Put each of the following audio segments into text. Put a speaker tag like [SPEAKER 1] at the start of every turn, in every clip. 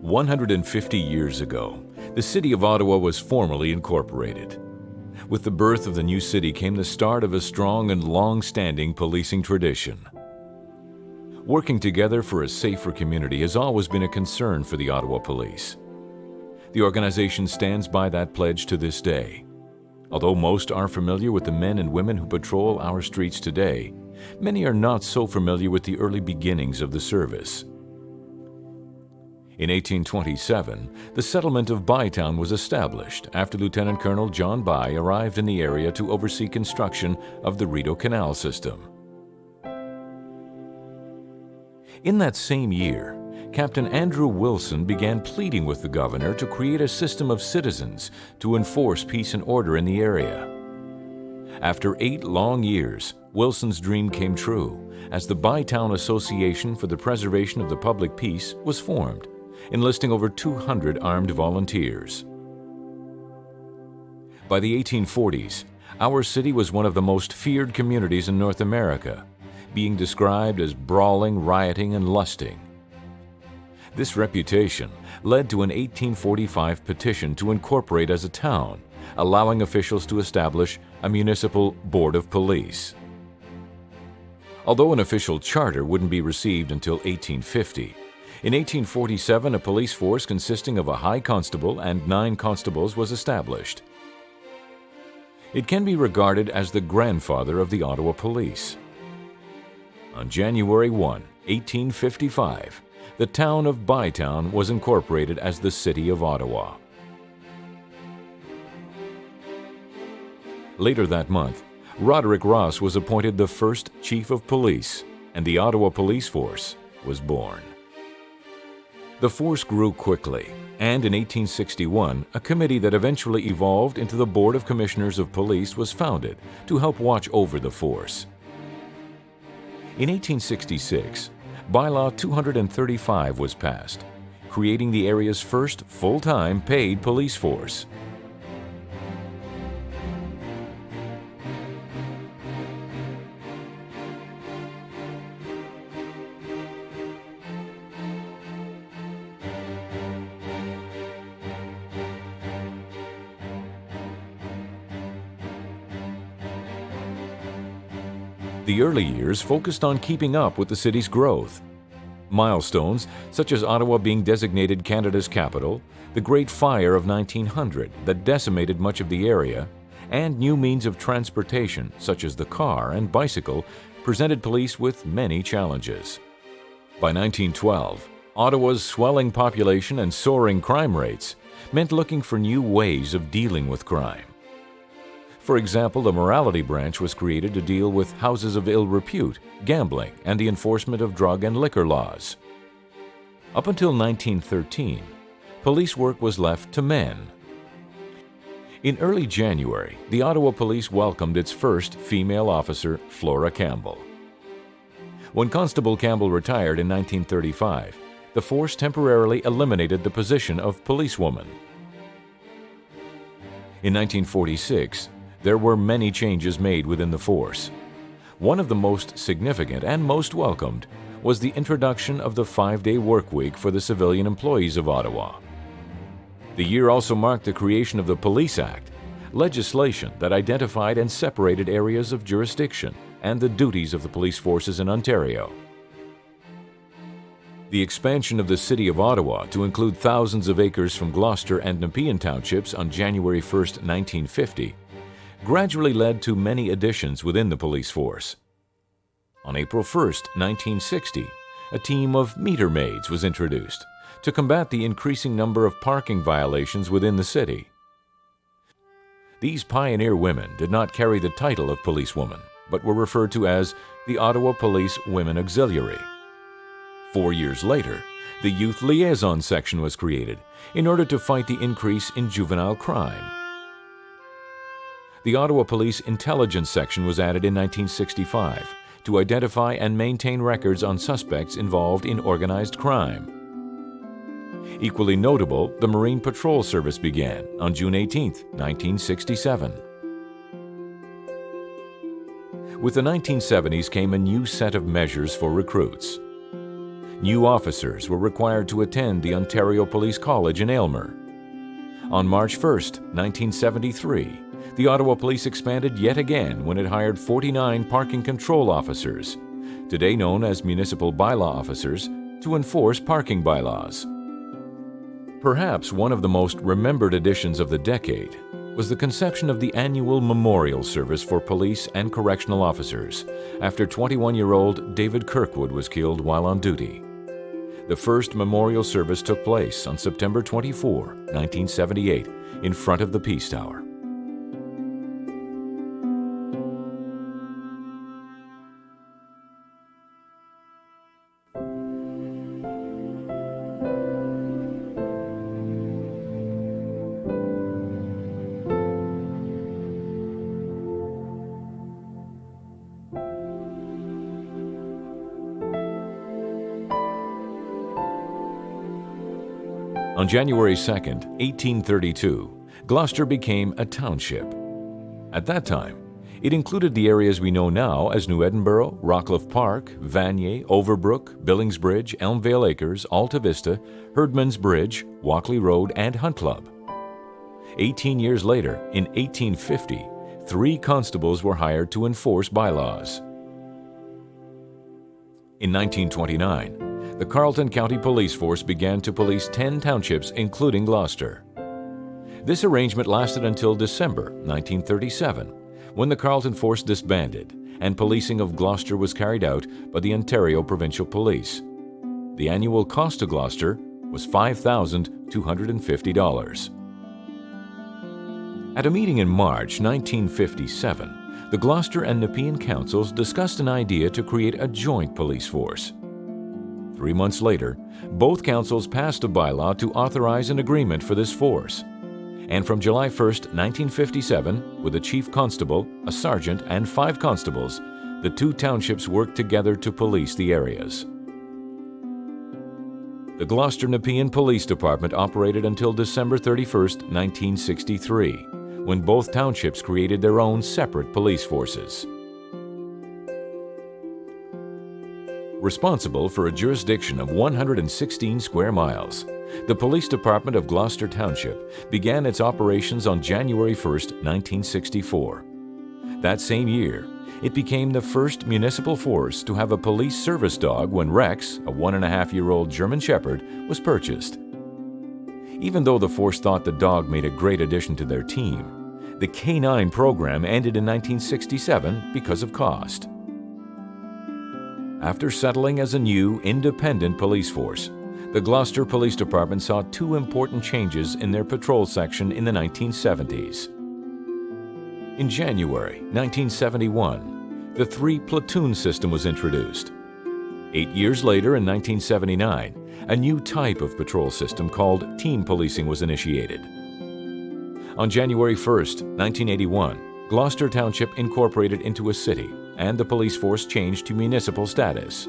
[SPEAKER 1] 150 years ago, the City of Ottawa was formally incorporated. With the birth of the new city came the start of a strong and long-standing policing tradition. Working together for a safer community has always been a concern for the Ottawa Police. The organization stands by that pledge to this day. Although most are familiar with the men and women who patrol our streets today, many are not so familiar with the early beginnings of the service. In 1827, the settlement of Bytown was established after Lieutenant Colonel John By arrived in the area to oversee construction of the Rideau Canal system. In that same year, Captain Andrew Wilson began pleading with the governor to create a system of citizens to enforce peace and order in the area. After 8 long years, Wilson's dream came true as the Bytown Association for the Preservation of the Public Peace was formed, enlisting over 200 armed volunteers. By the 1840s, our city was one of the most feared communities in North America, being described as brawling, rioting, and lusting. This reputation led to an 1845 petition to incorporate as a town, allowing officials to establish a municipal board of police. Although an official charter wouldn't be received until 1850, in 1847 a police force consisting of a high constable and 9 constables was established. It can be regarded as the grandfather of the Ottawa Police. On January 1, 1855, the town of Bytown was incorporated as the City of Ottawa. Later that month, Roderick Ross was appointed the first Chief of Police, and the Ottawa Police Force was born. The force grew quickly, and in 1861, a committee that eventually evolved into the Board of Commissioners of Police was founded to help watch over the force. In 1866, Bylaw 235 was passed, creating the area's first full-time paid police force. The early years focused on keeping up with the city's growth. Milestones, such as Ottawa being designated Canada's capital, the Great Fire of 1900 that decimated much of the area, and new means of transportation, such as the car and bicycle, presented police with many challenges. By 1912, Ottawa's swelling population and soaring crime rates meant looking for new ways of dealing with crime. For example, the Morality Branch was created to deal with houses of ill repute, gambling, and the enforcement of drug and liquor laws. Up until 1913, police work was left to men. In early January, the Ottawa Police welcomed its first female officer, Flora Campbell. When Constable Campbell retired in 1935, the force temporarily eliminated the position of policewoman. In 1946, there were many changes made within the force. One of the most significant and most welcomed was the introduction of the 5-day work week for the civilian employees of Ottawa. The year also marked the creation of the Police Act, legislation that identified and separated areas of jurisdiction and the duties of the police forces in Ontario. The expansion of the City of Ottawa to include thousands of acres from Gloucester and Nepean townships on January 1, 1950, gradually led to many additions within the police force. On April 1, 1960, a team of meter maids was introduced to combat the increasing number of parking violations within the city. These pioneer women did not carry the title of policewoman, but were referred to as the Ottawa Police Women Auxiliary. 4 years later, the Youth Liaison Section was created in order to fight the increase in juvenile crime. The Ottawa Police Intelligence Section was added in 1965 to identify and maintain records on suspects involved in organized crime. Equally notable, the Marine Patrol Service began on June 18, 1967. With the 1970s came a new set of measures for recruits. New officers were required to attend the Ontario Police College in Aylmer. On March 1, 1973, the Ottawa Police expanded yet again when it hired 49 parking control officers, today known as municipal bylaw officers, to enforce parking bylaws. Perhaps one of the most remembered additions of the decade was the conception of the annual memorial service for police and correctional officers after 21-year-old David Kirkwood was killed while on duty. The first memorial service took place on September 24, 1978, in front of the Peace Tower. On January 2, 1832, Gloucester became a township. At that time, it included the areas we know now as New Edinburgh, Rockcliffe Park, Vanier, Overbrook, Billingsbridge, Elmvale Acres, Alta Vista, Herdman's Bridge, Walkley Road, and Hunt Club. 18 years later, in 1850, 3 constables were hired to enforce bylaws. In 1929, the Carleton County Police Force began to police 10 townships, including Gloucester. This arrangement lasted until December 1937, when the Carleton Force disbanded and policing of Gloucester was carried out by the Ontario Provincial Police. The annual cost to Gloucester was $5,250. At a meeting in March 1957, the Gloucester and Nepean councils discussed an idea to create a joint police force. 3 months later, both councils passed a bylaw to authorize an agreement for this force. And from July 1, 1957, with a chief constable, a sergeant, and 5 constables, the 2 townships worked together to police the areas. The Gloucester Nepean Police Department operated until December 31, 1963, when both townships created their own separate police forces. Responsible for a jurisdiction of 116 square miles, the Police Department of Gloucester Township began its operations on January 1, 1964. That same year, it became the first municipal force to have a police service dog when Rex, a 1.5-year-old German Shepherd, was purchased. Even though the force thought the dog made a great addition to their team, the K-9 program ended in 1967 because of cost. After settling as a new, independent police force, the Gloucester Police Department saw 2 important changes in their patrol section in the 1970s. In January 1971, the 3-platoon system was introduced. 8 years later, in 1979, a new type of patrol system called team policing was initiated. On January 1, 1981, Gloucester Township incorporated into a city, and the police force changed to municipal status.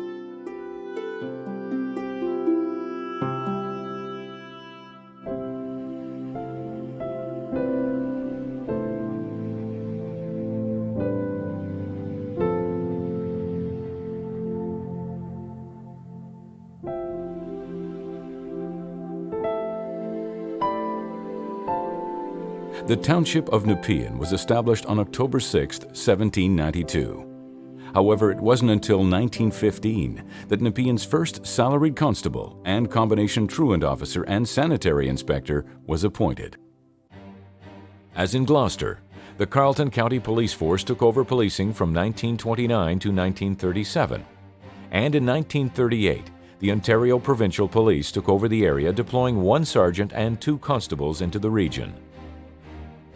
[SPEAKER 1] The Township of Nepean was established on October 6, 1792. However, it wasn't until 1915 that Nepean's first salaried constable and combination truant officer and sanitary inspector was appointed. As in Gloucester, the Carleton County Police Force took over policing from 1929 to 1937, and in 1938, the Ontario Provincial Police took over the area, deploying 1 sergeant and 2 constables into the region.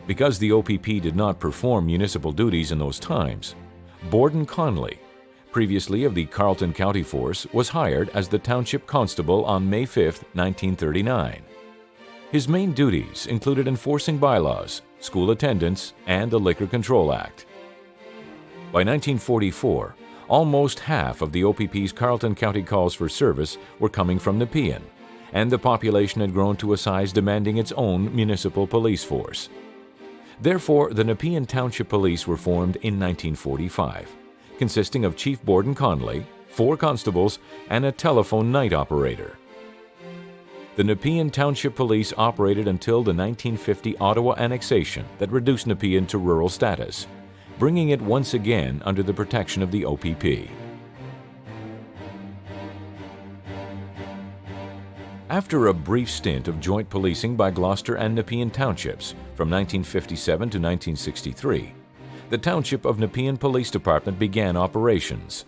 [SPEAKER 1] Because the OPP did not perform municipal duties in those times, Borden Conley, previously of the Carleton County Force, was hired as the Township Constable on May 5, 1939. His main duties included enforcing bylaws, school attendance, and the Liquor Control Act. By 1944, almost half of the OPP's Carleton County calls for service were coming from Nepean, and the population had grown to a size demanding its own municipal police force. Therefore, the Nepean Township Police were formed in 1945, consisting of Chief Borden Conley, 4 constables, and a telephone night operator. The Nepean Township Police operated until the 1950 Ottawa annexation that reduced Nepean to rural status, bringing it once again under the protection of the OPP. After a brief stint of joint policing by Gloucester and Nepean Townships from 1957 to 1963, the Township of Nepean Police Department began operations.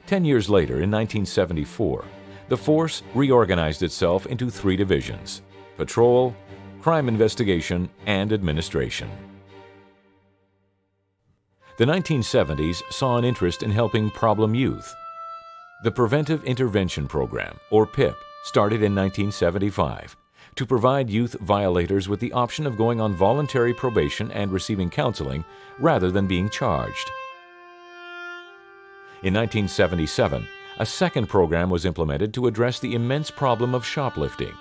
[SPEAKER 1] 10 years later, in 1974, the force reorganized itself into 3 divisions: patrol, crime investigation, and administration. The 1970s saw an interest in helping problem youth. The Preventive Intervention Program, or PIP, started in 1975 to provide youth violators with the option of going on voluntary probation and receiving counseling rather than being charged. In 1977, a second program was implemented to address the immense problem of shoplifting.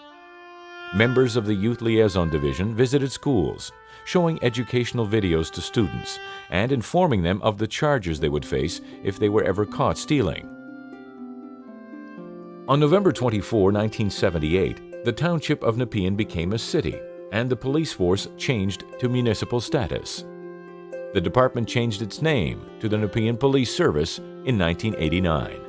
[SPEAKER 1] Members of the Youth Liaison Division visited schools, showing educational videos to students and informing them of the charges they would face if they were ever caught stealing. On November 24, 1978, the Township of Nepean became a city, and the police force changed to municipal status. The department changed its name to the Nepean Police Service in 1989.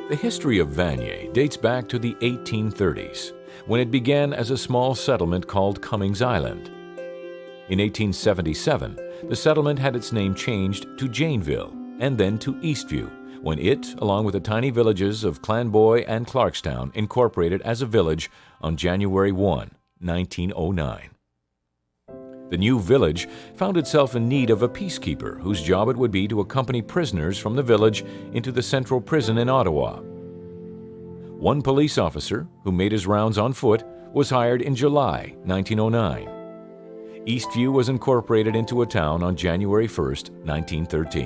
[SPEAKER 1] The history of Vanier dates back to the 1830s, when it began as a small settlement called Cummings Island. In 1877, the settlement had its name changed to Janeville and then to Eastview, when it, along with the tiny villages of Clanboy and Clarkstown, incorporated as a village on January 1, 1909. The new village found itself in need of a peacekeeper whose job it would be to accompany prisoners from the village into the central prison in Ottawa. One police officer, who made his rounds on foot, was hired in July 1909. Eastview was incorporated into a town on January 1, 1913.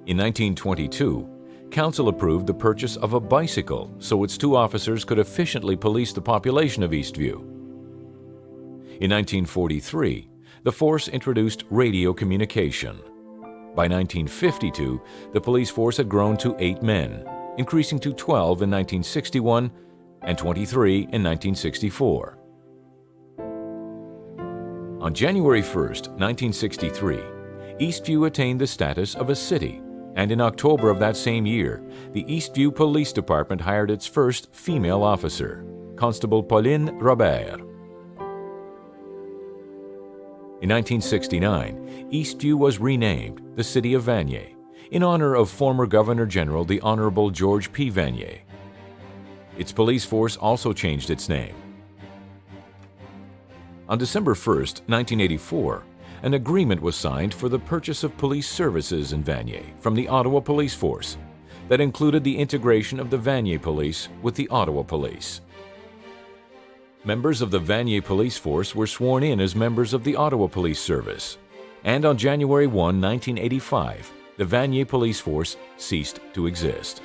[SPEAKER 1] In 1922, Council approved the purchase of a bicycle so its 2 officers could efficiently police the population of Eastview. In 1943, the force introduced radio communication. By 1952, the police force had grown to 8 men, increasing to 12 in 1961 and 23 in 1964. On January 1, 1963, Eastview attained the status of a city, and in October of that same year, the Eastview Police Department hired its first female officer, Constable Pauline Robert. In 1969, Eastview was renamed the City of Vanier in honor of former Governor-General the Honorable George P. Vanier. Its police force also changed its name. On December 1, 1984, an agreement was signed for the purchase of police services in Vanier from the Ottawa Police Force that included the integration of the Vanier Police with the Ottawa Police. Members of the Vanier Police Force were sworn in as members of the Ottawa Police Service, and on January 1, 1985, the Vanier Police Force ceased to exist.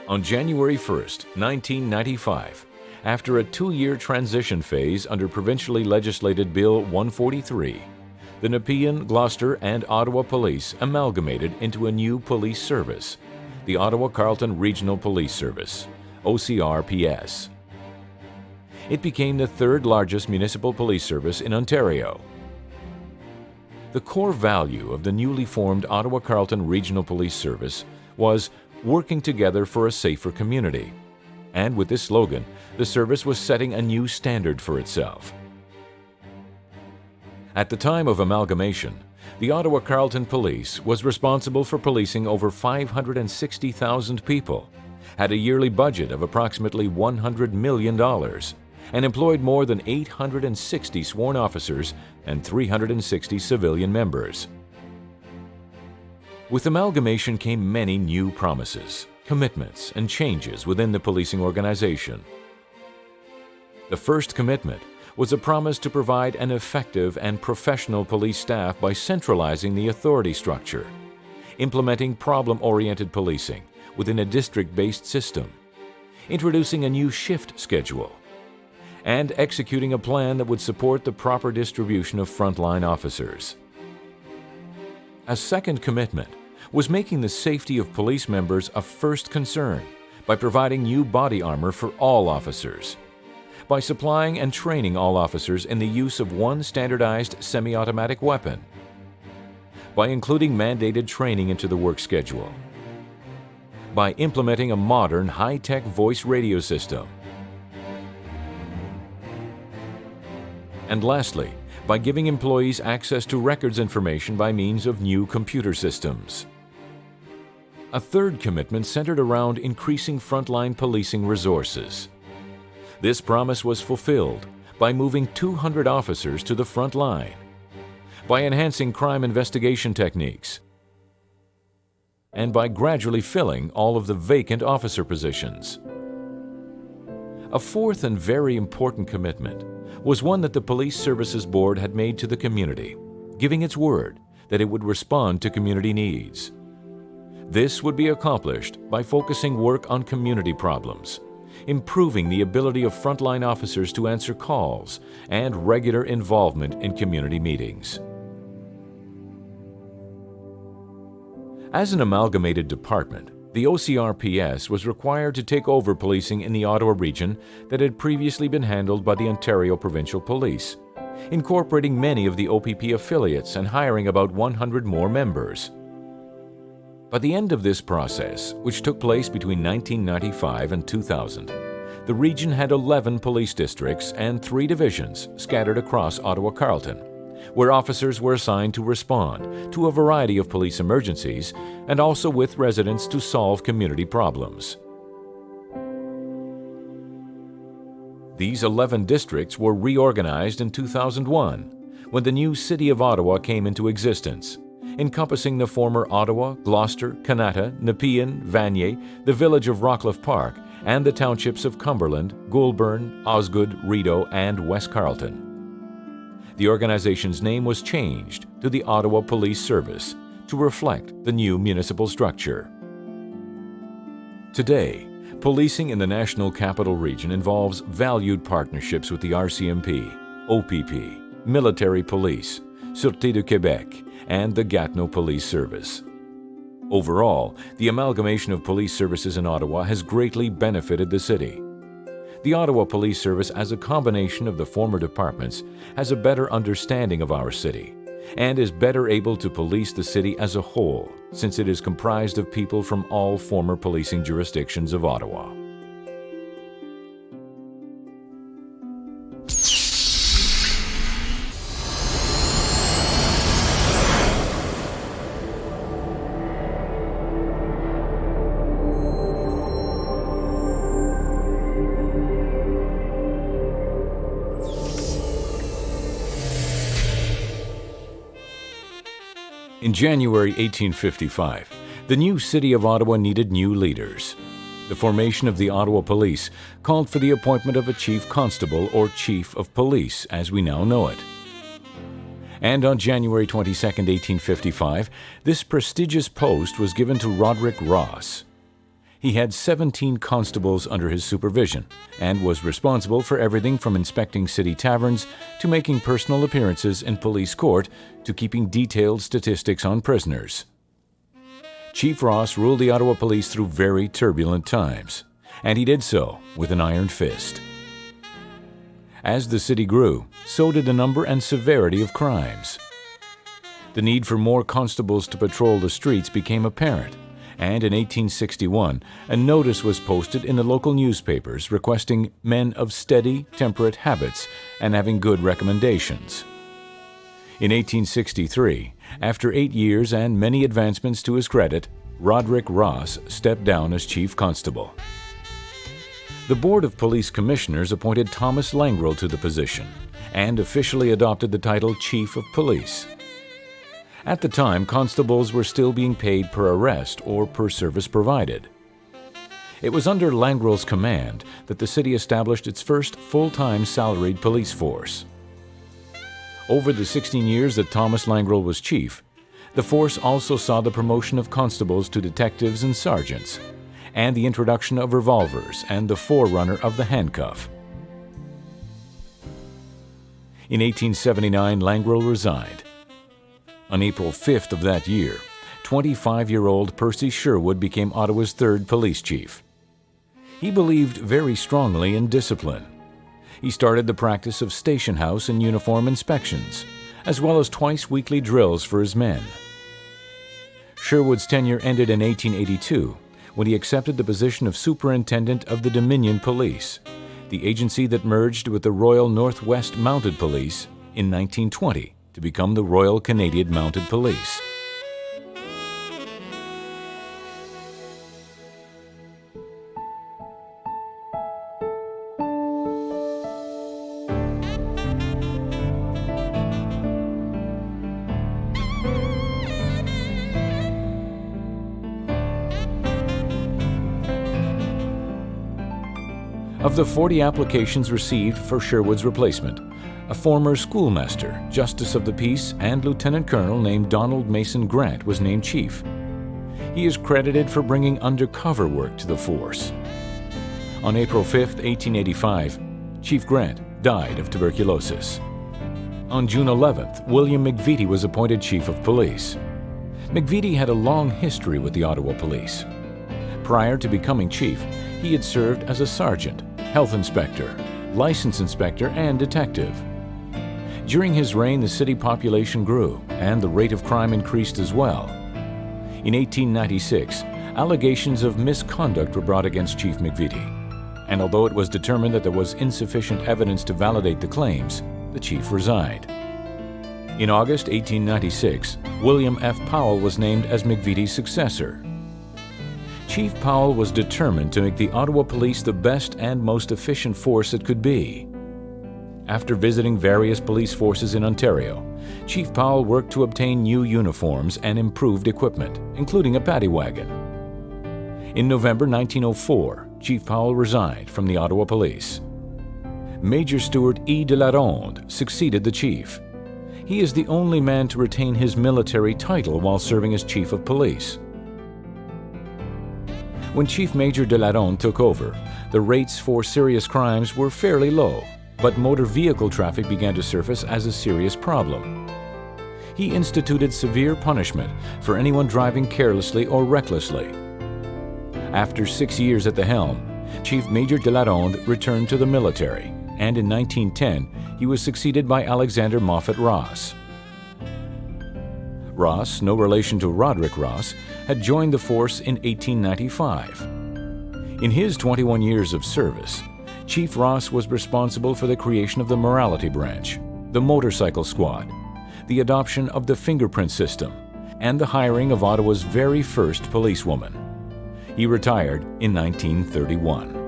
[SPEAKER 1] On January 1, 1995, after a 2-year transition phase under provincially legislated Bill 143, the Nepean, Gloucester, and Ottawa Police amalgamated into a new police service, the Ottawa-Carleton Regional Police Service, OCRPS. It became the 3rd largest municipal police service in Ontario. The core value of the newly formed Ottawa-Carleton Regional Police Service was working together for a safer community. And with this slogan, the service was setting a new standard for itself. At the time of amalgamation, The Ottawa Carleton Police was responsible for policing over 560,000 people, had a yearly budget of approximately $100 million, and employed more than 860 sworn officers and 360 civilian members. With amalgamation came many new promises, commitments, and changes within the policing organization. The first commitment was a promise to provide an effective and professional police staff by centralizing the authority structure, implementing problem-oriented policing within a district-based system, introducing a new shift schedule, and executing a plan that would support the proper distribution of frontline officers. A second commitment was making the safety of police members a first concern by providing new body armor for all officers, by supplying and training all officers in the use of one standardized semi-automatic weapon, by including mandated training into the work schedule, by implementing a modern high-tech voice radio system, and lastly, by giving employees access to records information by means of new computer systems. A third commitment centered around increasing frontline policing resources. This promise was fulfilled by moving 200 officers to the front line, by enhancing crime investigation techniques, and by gradually filling all of the vacant officer positions. A fourth and very important commitment was one that the Police Services Board had made to the community, giving its word that it would respond to community needs. This would be accomplished by focusing work on community problems, improving the ability of frontline officers to answer calls, and regular involvement in community meetings. As an amalgamated department, the OCRPS was required to take over policing in the Ottawa region that had previously been handled by the Ontario Provincial Police, incorporating many of the OPP affiliates and hiring about 100 more members. By the end of this process, which took place between 1995 and 2000, the region had 11 police districts and 3 divisions scattered across Ottawa Carleton, where officers were assigned to respond to a variety of police emergencies and also with residents to solve community problems. These 11 districts were reorganized in 2001 when the new City of Ottawa came into existence, encompassing the former Ottawa, Gloucester, Kanata, Nepean, Vanier, the village of Rockcliffe Park, and the townships of Cumberland, Goulburn, Osgood, Rideau, and West Carleton. The organization's name was changed to the Ottawa Police Service to reflect the new municipal structure. Today, policing in the National Capital Region involves valued partnerships with the RCMP, OPP, Military Police, Sûreté du Québec, and the Gatineau Police Service. Overall, the amalgamation of police services in Ottawa has greatly benefited the city. The Ottawa Police Service, as a combination of the former departments, has a better understanding of our city and is better able to police the city as a whole, since it is comprised of people from all former policing jurisdictions of Ottawa. In January 1855, the new City of Ottawa needed new leaders. The formation of the Ottawa Police called for the appointment of a chief constable or chief of police, as we now know it. And on January 22, 1855, this prestigious post was given to Roderick Ross. He had 17 constables under his supervision and was responsible for everything from inspecting city taverns to making personal appearances in police court to keeping detailed statistics on prisoners. Chief Ross ruled the Ottawa Police through very turbulent times, and he did so with an iron fist. As the city grew, so did the number and severity of crimes. The need for more constables to patrol the streets became apparent, and in 1861, a notice was posted in the local newspapers requesting men of steady, temperate habits and having good recommendations. In 1863, after 8 years and many advancements to his credit, Roderick Ross stepped down as Chief Constable. The Board of Police Commissioners appointed Thomas Langrel to the position and officially adopted the title Chief of Police. At the time, constables were still being paid per arrest or per service provided. It was under Langrel's command that the city established its first full-time salaried police force. Over the 16 years that Thomas Langrel was chief, the force also saw the promotion of constables to detectives and sergeants, and the introduction of revolvers and the forerunner of the handcuff. In 1879, Langrel resigned. On April 5th of that year, 25-year-old Percy Sherwood became Ottawa's third police chief. He believed very strongly in discipline. He started the practice of station house and uniform inspections, as well as twice-weekly drills for his men. Sherwood's tenure ended in 1882 when he accepted the position of Superintendent of the Dominion Police, the agency that merged with the Royal Northwest Mounted Police in 1920 to become the Royal Canadian Mounted Police. Of the 40 applications received for Sherwood's replacement, a former schoolmaster, justice of the peace, and lieutenant colonel named Donald Mason Grant was named chief. He is credited for bringing undercover work to the force. On April 5, 1885, Chief Grant died of tuberculosis. On June 11th, William McVitie was appointed chief of police. McVitie had a long history with the Ottawa Police. Prior to becoming chief, he had served as a sergeant, health inspector, license inspector, and detective. During his reign, the city population grew, and the rate of crime increased as well. In 1896, allegations of misconduct were brought against Chief McVitie, and although it was determined that there was insufficient evidence to validate the claims, the chief resigned. In August 1896, William F. Powell was named as McVitie's successor. Chief Powell was determined to make the Ottawa Police the best and most efficient force it could be. After visiting various police forces in Ontario, Chief Powell worked to obtain new uniforms and improved equipment, including a paddy wagon. In November 1904, Chief Powell resigned from the Ottawa Police. Major Stewart E. de la Ronde succeeded the chief. He is the only man to retain his military title while serving as Chief of Police. When Chief Major de la Ronde took over, the rates for serious crimes were fairly low, but motor vehicle traffic began to surface as a serious problem. He instituted severe punishment for anyone driving carelessly or recklessly. After 6 years at the helm, Chief Major de la Ronde returned to the military, and in 1910 he was succeeded by Alexander Moffat Ross. Ross, no relation to Roderick Ross, had joined the force in 1895. In his 21 years of service, Chief Ross was responsible for the creation of the Morality Branch, the Motorcycle Squad, the adoption of the fingerprint system, and the hiring of Ottawa's very first policewoman. He retired in 1931.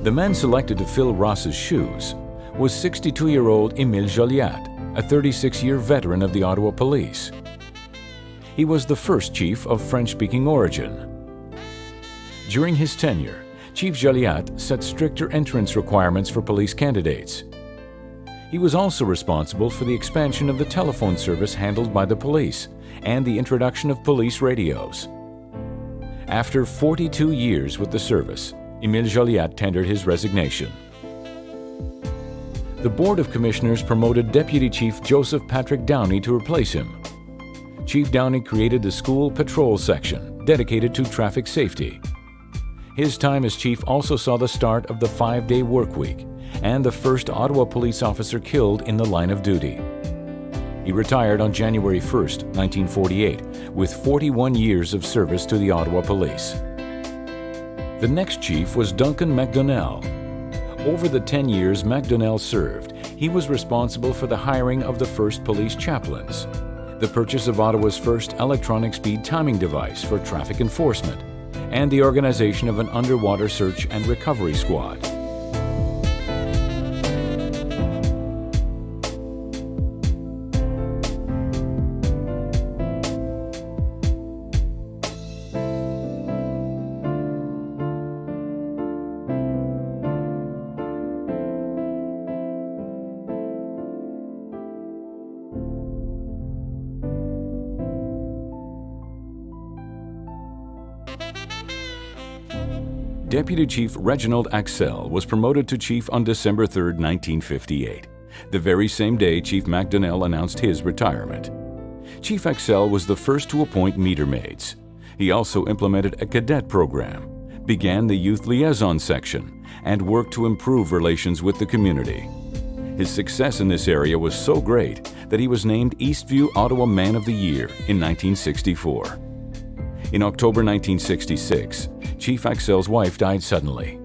[SPEAKER 1] The man selected to fill Ross's shoes was 62-year-old Émile Joliat, a 36-year veteran of the Ottawa Police. He was the first chief of French-speaking origin. During his tenure, Chief Joliat set stricter entrance requirements for police candidates. He was also responsible for the expansion of the telephone service handled by the police and the introduction of police radios. After 42 years with the service, Émile Joliat tendered his resignation. The Board of Commissioners promoted Deputy Chief Joseph Patrick Downey to replace him. Chief Downey created the School Patrol Section, dedicated to traffic safety. His time as chief also saw the start of the 5-day work week and the first Ottawa police officer killed in the line of duty. He retired on January 1, 1948, with 41 years of service to the Ottawa Police. The next chief was Duncan MacDonnell. Over the 10 years MacDonnell served, he was responsible for the hiring of the first police chaplains, the purchase of Ottawa's first electronic speed timing device for traffic enforcement, and the organization of an underwater search and recovery squad. Deputy Chief Reginald Axel was promoted to chief on December 3, 1958, the very same day Chief MacDonnell announced his retirement. Chief Axel was the first to appoint meter maids. He also implemented a cadet program, began the youth liaison section, and worked to improve relations with the community. His success in this area was so great that he was named Eastview Ottawa Man of the Year in 1964. In October 1966, Chief Axel's wife died suddenly.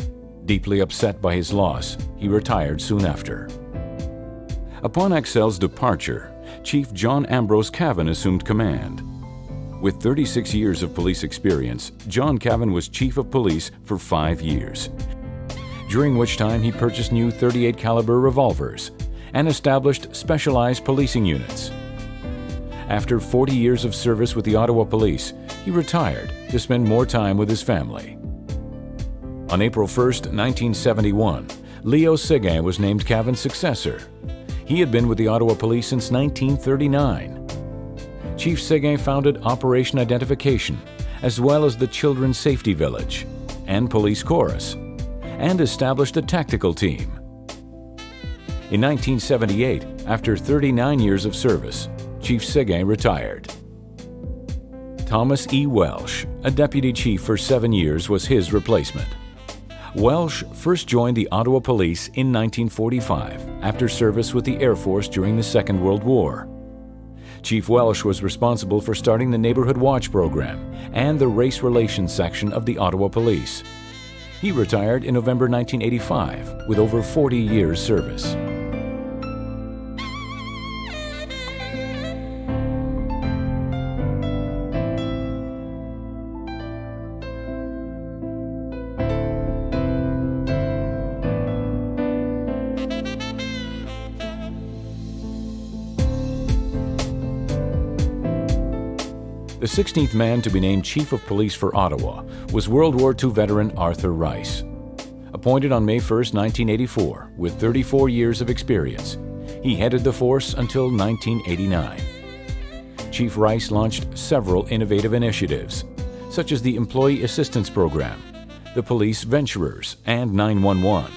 [SPEAKER 1] Deeply upset by his loss, he retired soon after. Upon Axel's departure, Chief John Ambrose Cavan assumed command. With 36 years of police experience, John Cavan was chief of police for 5 years, during which time he purchased new .38 caliber revolvers and established specialized policing units. After 40 years of service with the Ottawa Police, he retired to spend more time with his family. On April 1, 1971, Leo Seguin was named Cavan's successor. He had been with the Ottawa Police since 1939. Chief Seguin founded Operation Identification, as well as the Children's Safety Village and Police Chorus, and established a tactical team. In 1978, after 39 years of service, Chief Seguin retired. Thomas E. Welsh, a deputy chief for 7 years, was his replacement. Welsh first joined the Ottawa Police in 1945 after service with the Air Force during the Second World War. Chief Welsh was responsible for starting the Neighborhood Watch program and the Race Relations section of the Ottawa Police. He retired in November 1985 with over 40 years' service. The 16th man to be named Chief of Police for Ottawa was World War II veteran Arthur Rice. Appointed on May 1, 1984, with 34 years of experience, he headed the force until 1989. Chief Rice launched several innovative initiatives, such as the Employee Assistance Program, the Police Venturers, and 911.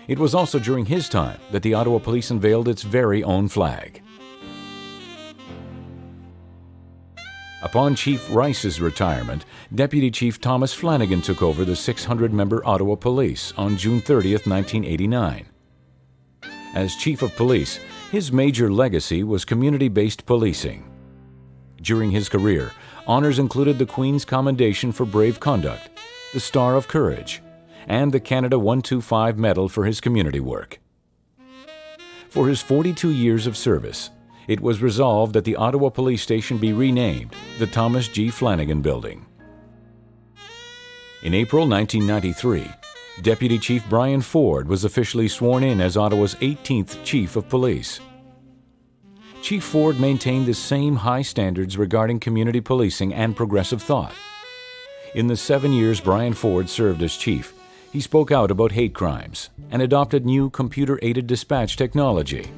[SPEAKER 1] It was also during his time that the Ottawa Police unveiled its very own flag. Upon Chief Rice's retirement, Deputy Chief Thomas Flanagan took over the 600-member Ottawa Police on June 30, 1989. As Chief of Police, his major legacy was community-based policing. During his career, honors included the Queen's Commendation for Brave Conduct, the Star of Courage, and the Canada 125 Medal for his community work. For his 42 years of service, it was resolved that the Ottawa Police Station be renamed the Thomas G. Flanagan Building. In April 1993, Deputy Chief Brian Ford was officially sworn in as Ottawa's 18th Chief of Police. Chief Ford maintained the same high standards regarding community policing and progressive thought. In the 7 years Brian Ford served as chief, he spoke out about hate crimes and adopted new computer-aided dispatch technology.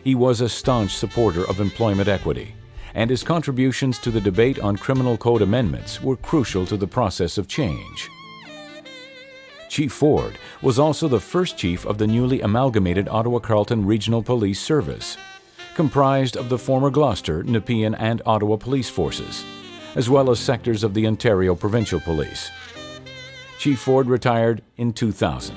[SPEAKER 1] He was a staunch supporter of employment equity, and his contributions to the debate on criminal code amendments were crucial to the process of change. Chief Ford was also the first chief of the newly amalgamated Ottawa-Carleton Regional Police Service, comprised of the former Gloucester, Nepean, and Ottawa police forces, as well as sectors of the Ontario Provincial Police. Chief Ford retired in 2000.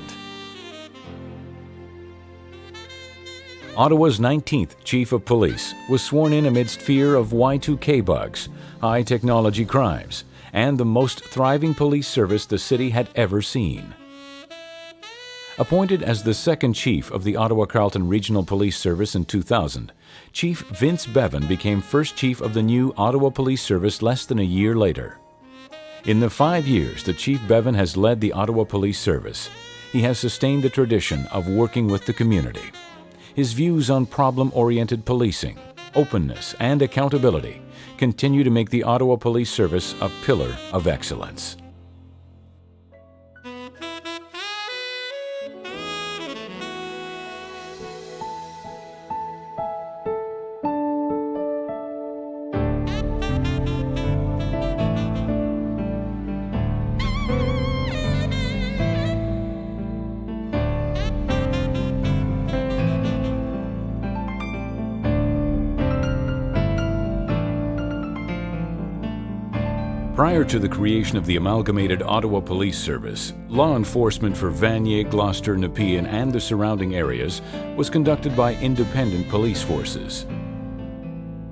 [SPEAKER 1] Ottawa's 19th Chief of Police was sworn in amidst fear of Y2K bugs, high-technology crimes, and the most thriving police service the city had ever seen. Appointed as the second chief of the Ottawa-Carleton Regional Police Service in 2000, Chief Vince Bevan became first chief of the new Ottawa Police Service less than a year later. In the 5 years that Chief Bevan has led the Ottawa Police Service, he has sustained the tradition of working with the community. His views on problem-oriented policing, openness, and accountability continue to make the Ottawa Police Service a pillar of excellence. Prior to the creation of the amalgamated Ottawa Police Service, law enforcement for Vanier, Gloucester, Nepean, and the surrounding areas was conducted by independent police forces.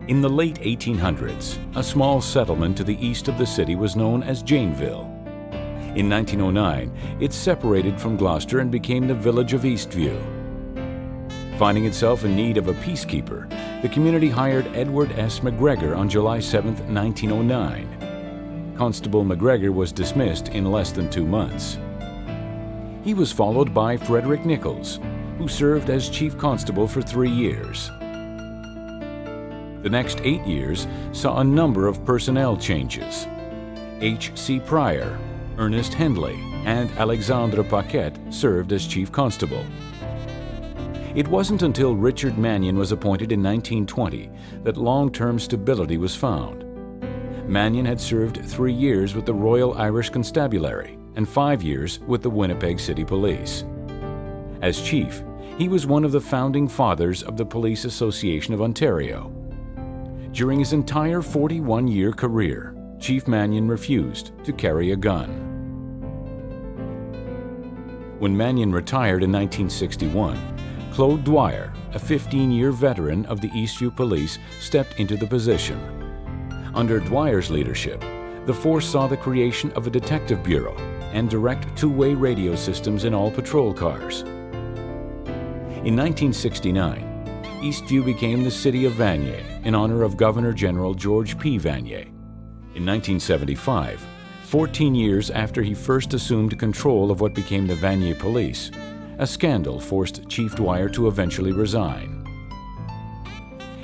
[SPEAKER 1] In the late 1800s, a small settlement to the east of the city was known as Janeville. In 1909, it separated from Gloucester and became the village of Eastview. Finding itself in need of a peacekeeper, the community hired Edward S. McGregor on July 7, 1909. Constable McGregor was dismissed in less than 2 months. He was followed by Frederick Nichols, who served as chief constable for 3 years. The next 8 years saw a number of personnel changes. H.C. Pryor, Ernest Hendley, and Alexandre Paquette served as chief constable. It wasn't until Richard Mannion was appointed in 1920 that long-term stability was found. Mannion had served 3 years with the Royal Irish Constabulary and 5 years with the Winnipeg City Police. As chief, he was one of the founding fathers of the Police Association of Ontario. During his entire 41-year career, Chief Mannion refused to carry a gun. When Mannion retired in 1961, Claude Dwyer, a 15-year veteran of the Eastview Police, stepped into the position. Under Dwyer's leadership, the force saw the creation of a detective bureau and direct two-way radio systems in all patrol cars. In 1969, Eastview became the City of Vanier in honor of Governor-General George P. Vanier. In 1975, 14 years after he first assumed control of what became the Vanier Police, a scandal forced Chief Dwyer to eventually resign.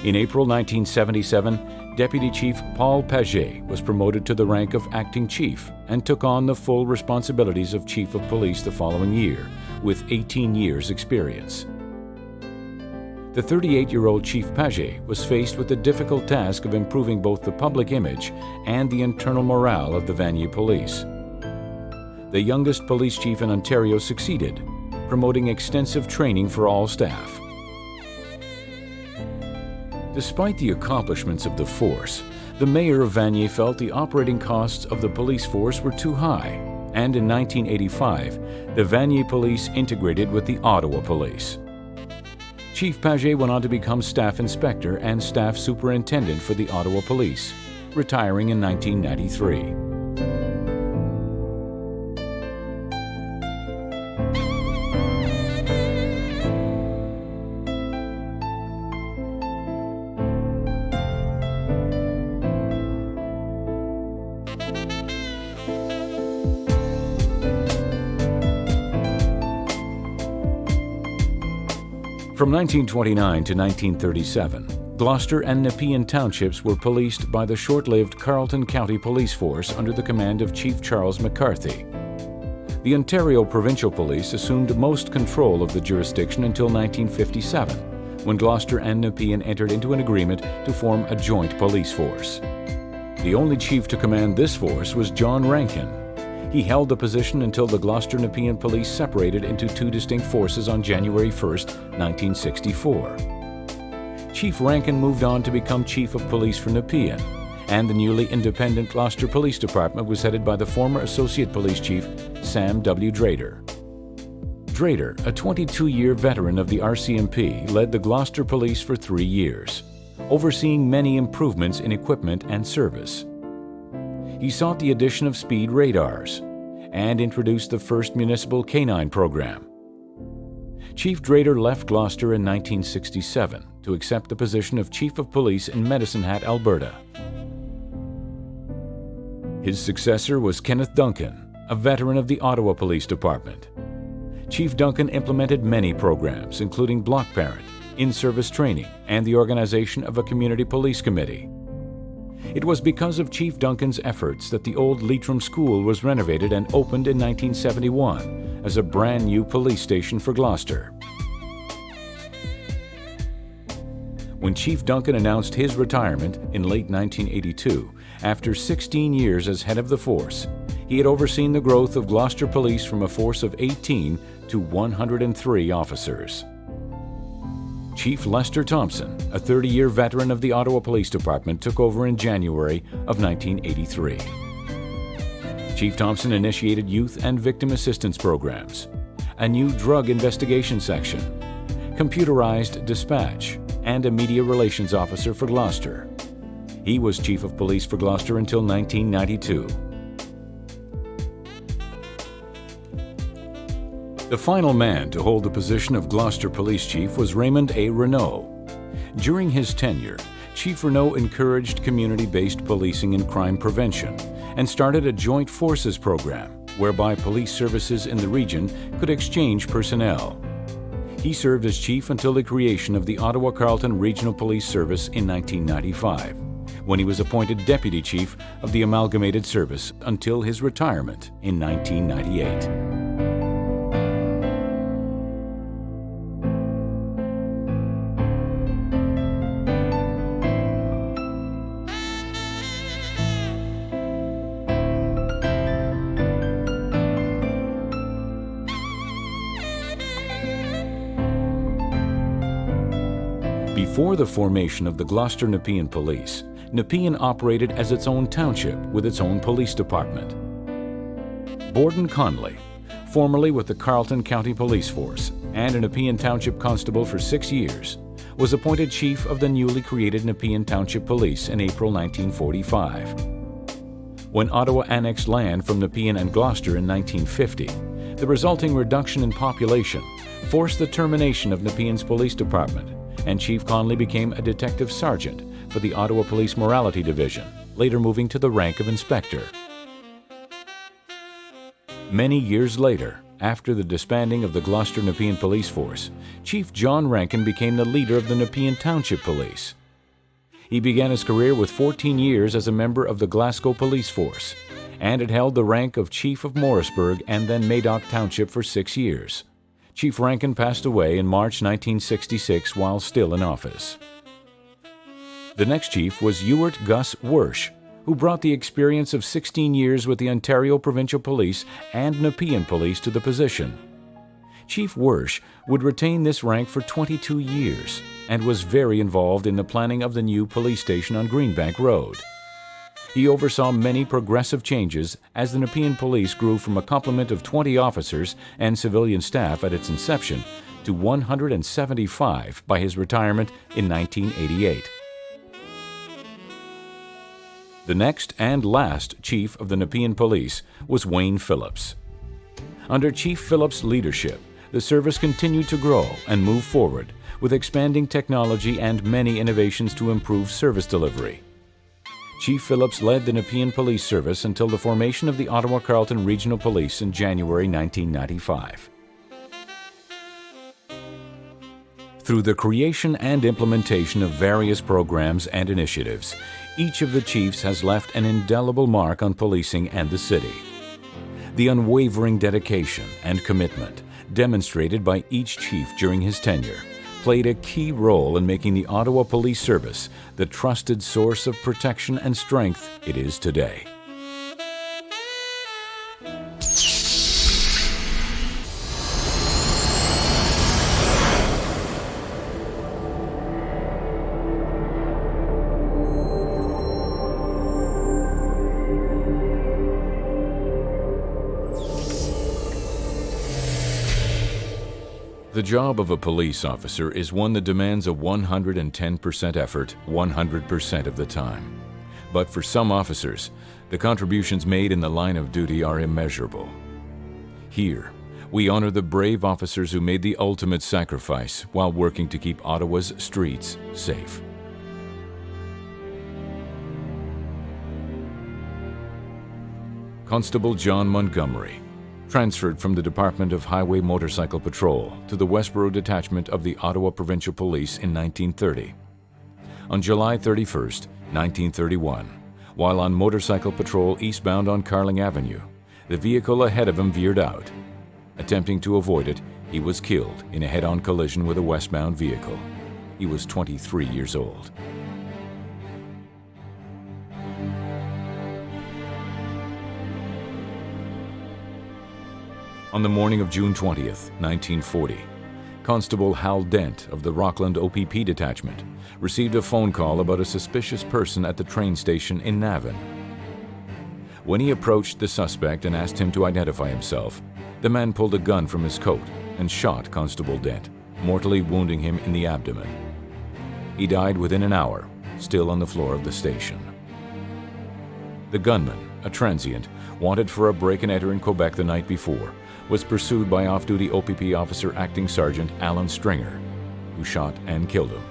[SPEAKER 1] In April 1977, Deputy Chief Paul Paget was promoted to the rank of acting chief and took on the full responsibilities of Chief of Police the following year, with 18 years' experience. The 38-year-old Chief Paget was faced with the difficult task of improving both the public image and the internal morale of the Vanier Police. The youngest police chief in Ontario succeeded, promoting extensive training for all staff. Despite the accomplishments of the force, the mayor of Vanier felt the operating costs of the police force were too high, and in 1985, the Vanier Police integrated with the Ottawa Police. Chief Paget went on to become staff inspector and staff superintendent for the Ottawa Police, retiring in 1993. From 1929 to 1937, Gloucester and Nepean townships were policed by the short-lived Carleton County Police Force under the command of Chief Charles McCarthy. The Ontario Provincial Police assumed most control of the jurisdiction until 1957, when Gloucester and Nepean entered into an agreement to form a joint police force. The only chief to command this force was John Rankin. He held the position until the Gloucester Nepean Police separated into 2 distinct forces on January 1, 1964. Chief Rankin moved on to become Chief of Police for Nepean, and the newly independent Gloucester Police Department was headed by the former Associate Police Chief Sam W. Drader. Drader, a 22-year veteran of the RCMP, led the Gloucester Police for 3 years, overseeing many improvements in equipment and service. He sought the addition of speed radars and introduced the first municipal canine program. Chief Drader left Gloucester in 1967 to accept the position of Chief of Police in Medicine Hat, Alberta. His successor was Kenneth Duncan, a veteran of the Ottawa Police Department. Chief Duncan implemented many programs, including block parent, in-service training, and the organization of a community police committee. It was because of Chief Duncan's efforts that the old Leitrim School was renovated and opened in 1971 as a brand new police station for Gloucester. When Chief Duncan announced his retirement in late 1982, after 16 years as head of the force, he had overseen the growth of Gloucester Police from a force of 18 to 103 officers. Chief Lester Thompson, a 30-year veteran of the Ottawa Police Department, took over in January of 1983. Chief Thompson initiated youth and victim assistance programs, a new drug investigation section, computerized dispatch, and a media relations officer for Gloucester. He was Chief of Police for Gloucester until 1992. The final man to hold the position of Gloucester Police Chief was Raymond A. Renault. During his tenure, Chief Renault encouraged community-based policing and crime prevention and started a joint forces program whereby police services in the region could exchange personnel. He served as chief until the creation of the Ottawa-Carleton Regional Police Service in 1995, when he was appointed Deputy Chief of the Amalgamated Service until his retirement in 1998. Before the formation of the Gloucester Nepean Police, Nepean operated as its own township with its own police department. Borden Conley, formerly with the Carleton County Police Force and a Nepean Township Constable for 6 years, was appointed chief of the newly created Nepean Township Police in April 1945. When Ottawa annexed land from Nepean and Gloucester in 1950, the resulting reduction in population forced the termination of Nepean's police department, and Chief Conley became a detective sergeant for the Ottawa Police Morality Division, later moving to the rank of inspector. Many years later, after the disbanding of the Gloucester Nepean Police Force, Chief John Rankin became the leader of the Nepean Township Police. He began his career with 14 years as a member of the Glasgow Police Force, and had held the rank of Chief of Morrisburg and then Madoc Township for 6 years. Chief Rankin passed away in March 1966 while still in office. The next chief was Ewart Gus Wersch, who brought the experience of 16 years with the Ontario Provincial Police and Nepean Police to the position. Chief Wersch would retain this rank for 22 years and was very involved in the planning of the new police station on Greenbank Road. He oversaw many progressive changes as the Nepean Police grew from a complement of 20 officers and civilian staff at its inception to 175 by his retirement in 1988. The next and last chief of the Nepean Police was Wayne Phillips. Under Chief Phillips' leadership, the service continued to grow and move forward with expanding technology and many innovations to improve service delivery. Chief Phillips led the Nepean Police Service until the formation of the Ottawa-Carleton Regional Police in January 1995. Through the creation and implementation of various programs and initiatives, each of the chiefs has left an indelible mark on policing and the city. The unwavering dedication and commitment demonstrated by each chief during his tenure played a key role in making the Ottawa Police Service the trusted source of protection and strength it is today. The job of a police officer is one that demands a 110% effort 100% of the time. But for some officers, the contributions made in the line of duty are immeasurable. Here, we honor the brave officers who made the ultimate sacrifice while working to keep Ottawa's streets safe. Constable John Montgomery, transferred from the Department of Highway Motorcycle Patrol to the Westboro Detachment of the Ottawa Provincial Police in 1930. On July 31, 1931, while on motorcycle patrol eastbound on Carling Avenue, the vehicle ahead of him veered out. Attempting to avoid it, he was killed in a head-on collision with a westbound vehicle. He was 23 years old. On the morning of June 20th, 1940, Constable Hal Dent of the Rockland OPP detachment received a phone call about a suspicious person at the train station in Navan. When he approached the suspect and asked him to identify himself, the man pulled a gun from his coat and shot Constable Dent, mortally wounding him in the abdomen. He died within an hour, still on the floor of the station. The gunman, a transient, wanted for a break-and-enter in Quebec the night before, was pursued by off-duty OPP officer Acting Sergeant Alan Stringer, who shot and killed him.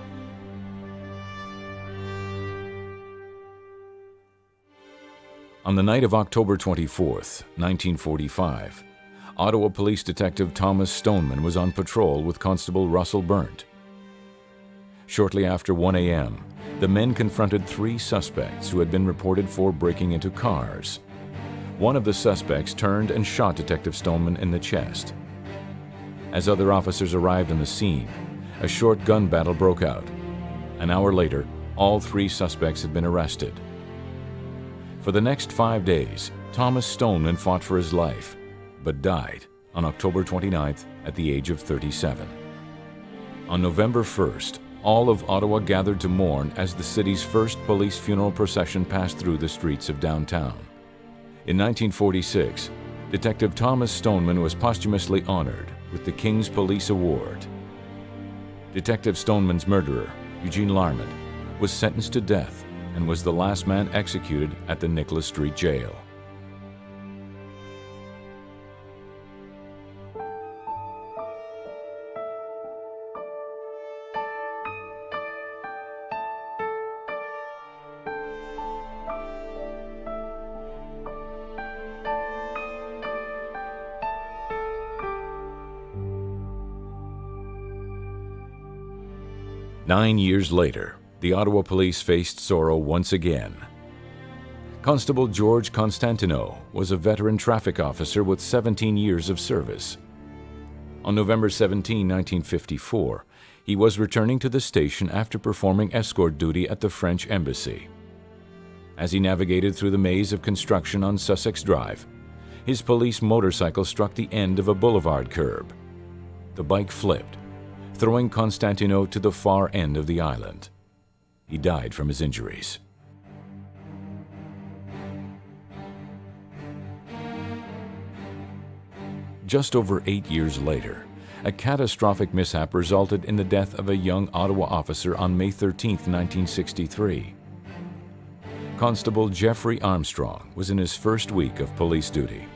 [SPEAKER 1] On the night of October 24th, 1945, Ottawa Police Detective Thomas Stoneman was on patrol with Constable Russell Burnt. Shortly after 1 a.m., the men confronted 3 suspects who had been reported for breaking into cars. One of the suspects turned and shot Detective Stoneman in the chest. As other officers arrived on the scene, a short gun battle broke out. An hour later, all 3 suspects had been arrested. For the next 5 days, Thomas Stoneman fought for his life, but died on October 29th at the age of 37. On November 1st, all of Ottawa gathered to mourn as the city's first police funeral procession passed through the streets of downtown. In 1946, Detective Thomas Stoneman was posthumously honored with the King's Police Award. Detective Stoneman's murderer, Eugene Larmont, was sentenced to death and was the last man executed at the Nicholas Street Jail. Nine years later, the Ottawa Police faced sorrow once again. Constable George Constantino was a veteran traffic officer with 17 years of service. On November 17, 1954, he was returning to the station after performing escort duty at the French Embassy. As he navigated through the maze of construction on Sussex Drive, his police motorcycle struck the end of a boulevard curb. The bike flipped, throwing Constantino to the far end of the island. He died from his injuries. Just over 8 years later, a catastrophic mishap resulted in the death of a young Ottawa officer on May 13, 1963. Constable Jeffrey Armstrong was in his first week of police duty.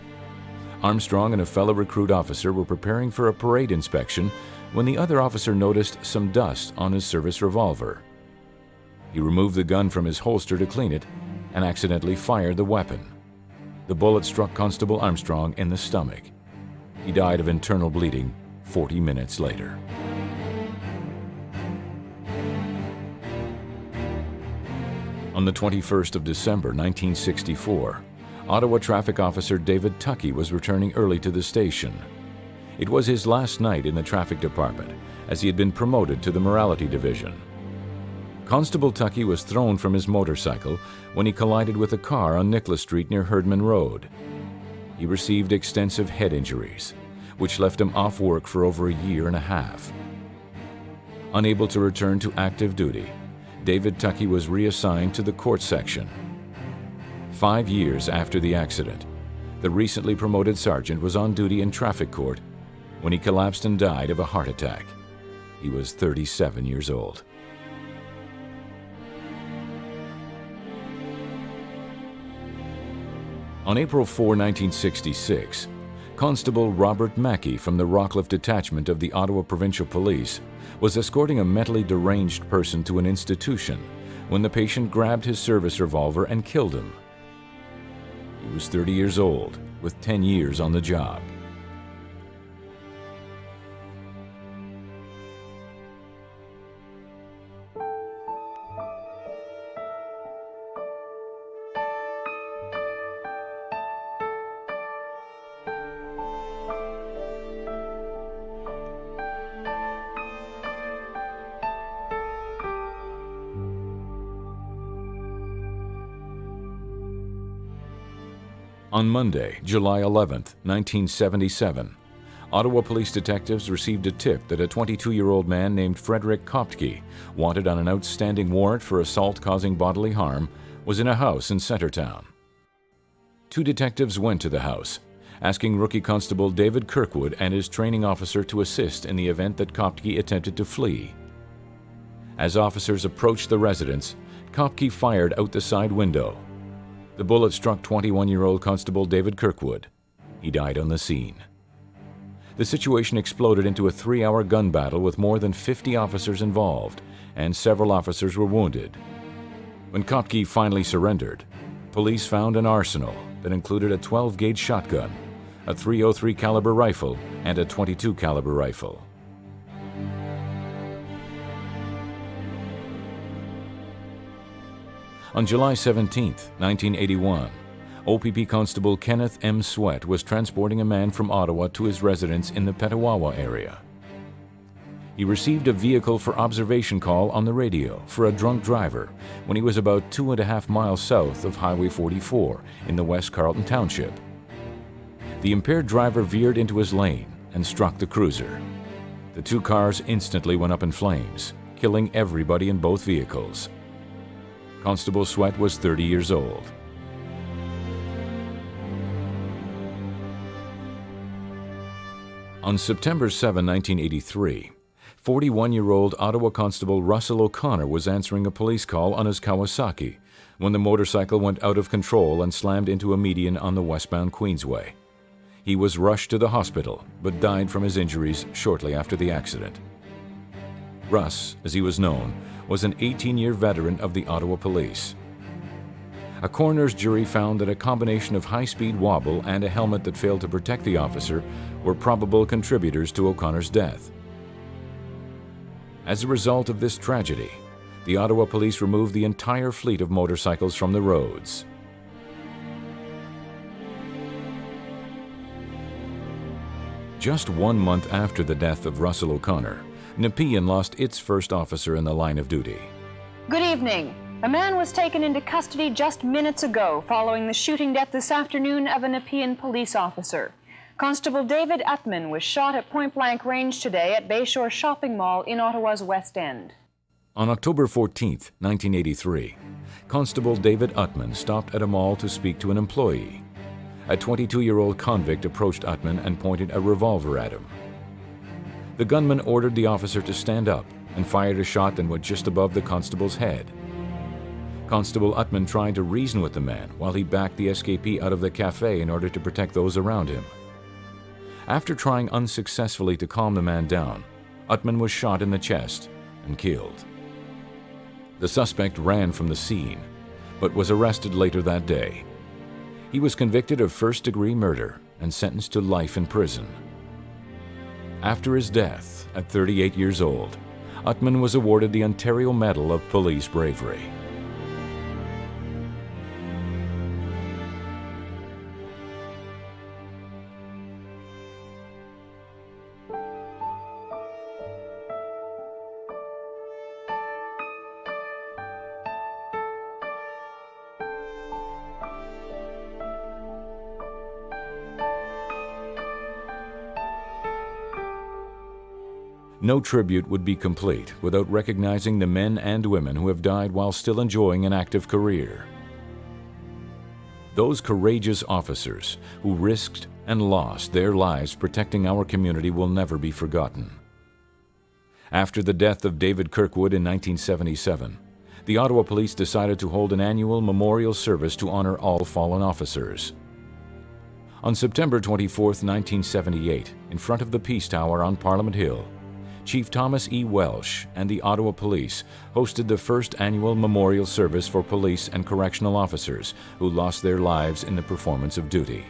[SPEAKER 1] Armstrong and a fellow recruit officer were preparing for a parade inspection when the other officer noticed some dust on his service revolver. He removed the gun from his holster to clean it and accidentally fired the weapon. The bullet struck Constable Armstrong in the stomach. He died of internal bleeding 40 minutes later. On the 21st of December, 1964, Ottawa traffic officer David Tuckey was returning early to the station. It was his last night in the traffic department, as he had been promoted to the morality division. Constable Tuckey was thrown from his motorcycle when he collided with a car on Nicholas Street near Herdman Road. He received extensive head injuries, which left him off work for over a year and a half. Unable to return to active duty, David Tuckey was reassigned to the court section. 5 years after the accident, the recently promoted sergeant was on duty in traffic court when he collapsed and died of a heart attack. He was 37 years old. On April 4, 1966, Constable Robert Mackey from the Rockcliffe Detachment of the Ottawa Provincial Police was escorting a mentally deranged person to an institution when the patient grabbed his service revolver and killed him. He was 30 years old, with 10 years on the job. On Monday, July 11, 1977, Ottawa Police detectives received a tip that a 22-year-old man named Frederick Koptke, wanted on an outstanding warrant for assault causing bodily harm, was in a house in Centretown. Two detectives went to the house, asking Rookie Constable David Kirkwood and his training officer to assist in the event that Koptke attempted to flee. As officers approached the residence, Koptke fired out the side window. The bullet struck 21-year-old Constable David Kirkwood. He died on the scene. The situation exploded into a 3-hour gun battle with more than 50 officers involved, and several officers were wounded. When Koptke finally surrendered, police found an arsenal that included a 12-gauge shotgun, a .303 caliber rifle, and a .22 caliber rifle. On July 17, 1981, OPP Constable Kenneth M. Sweat was transporting a man from Ottawa to his residence in the Petawawa area. He received a vehicle for observation call on the radio for a drunk driver when he was about 2.5 miles south of Highway 44 in the West Carleton Township. The impaired driver veered into his lane and struck the cruiser. The two cars instantly went up in flames, killing everybody in both vehicles. Constable Sweat was 30 years old. On September 7, 1983, 41-year-old Ottawa Constable Russell O'Connor was answering a police call on his Kawasaki when the motorcycle went out of control and slammed into a median on the westbound Queensway. He was rushed to the hospital, but died from his injuries shortly after the accident. Russ, as he was known, was an 18-year veteran of the Ottawa Police. A coroner's jury found that a combination of high-speed wobble and a helmet that failed to protect the officer were probable contributors to O'Connor's death. As a result of this tragedy, the Ottawa Police removed the entire fleet of motorcycles from the roads. Just 1 month after the death of Russell O'Connor, Nepean lost its first officer in the line of duty.
[SPEAKER 2] Good evening. A man was taken into custody just minutes ago following the shooting death this afternoon of a Nepean police officer. Constable David Utman was shot at point-blank range today at Bayshore Shopping Mall in Ottawa's West End.
[SPEAKER 1] On October 14, 1983, Constable David Utman stopped at a mall to speak to an employee. A 22-year-old convict approached Utman and pointed a revolver at him. The gunman ordered the officer to stand up and fired a shot that went just above the constable's head. Constable Utman tried to reason with the man while he backed the escapee out of the cafe in order to protect those around him. After trying unsuccessfully to calm the man down, Utman was shot in the chest and killed. The suspect ran from the scene, but was arrested later that day. He was convicted of first-degree murder and sentenced to life in prison. After his death, at 38 years old, Utman was awarded the Ontario Medal of Police Bravery. No tribute would be complete without recognizing the men and women who have died while still enjoying an active career. Those courageous officers who risked and lost their lives protecting our community will never be forgotten. After the death of David Kirkwood in 1977, the Ottawa Police decided to hold an annual memorial service to honor all fallen officers. On September 24, 1978, in front of the Peace Tower on Parliament Hill, Chief Thomas E. Welsh and the Ottawa Police hosted the first annual memorial service for police and correctional officers who lost their lives in the performance of duty.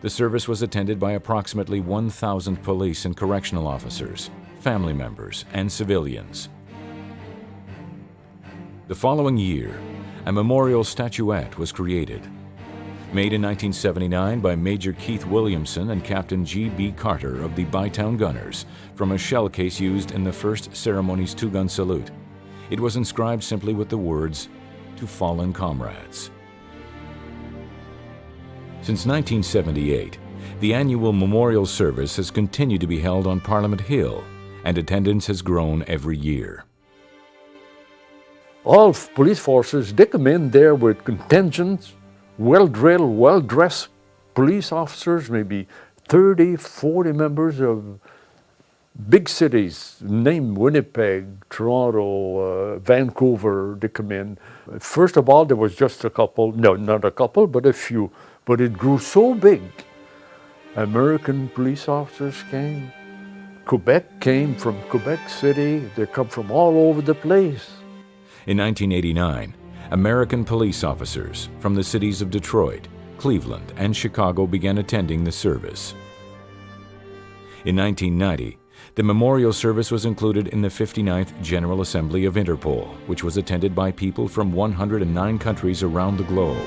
[SPEAKER 1] The service was attended by approximately 1,000 police and correctional officers, family members, and civilians. The following year, a memorial statuette was created. Made in 1979 by Major Keith Williamson and Captain G.B. Carter of the Bytown Gunners from a shell case used in the first ceremony's two-gun salute, it was inscribed simply with the words, "To Fallen Comrades." Since 1978, the annual memorial service has continued to be held on Parliament Hill, and attendance has grown every year.
[SPEAKER 3] All police forces, they come in there with contingents, well-drilled, well-dressed police officers, maybe 30, 40 members of big cities, name Winnipeg, Toronto, Vancouver, they come in. First of all, there was just a couple, no, not a couple, but a few. But it grew so big. American police officers came. Quebec came from Quebec City. They come from all over the place.
[SPEAKER 1] In 1989, American police officers from the cities of Detroit, Cleveland, and Chicago began attending the service. In 1990, the memorial service was included in the 59th General Assembly of Interpol, which was attended by people from 109 countries around the globe.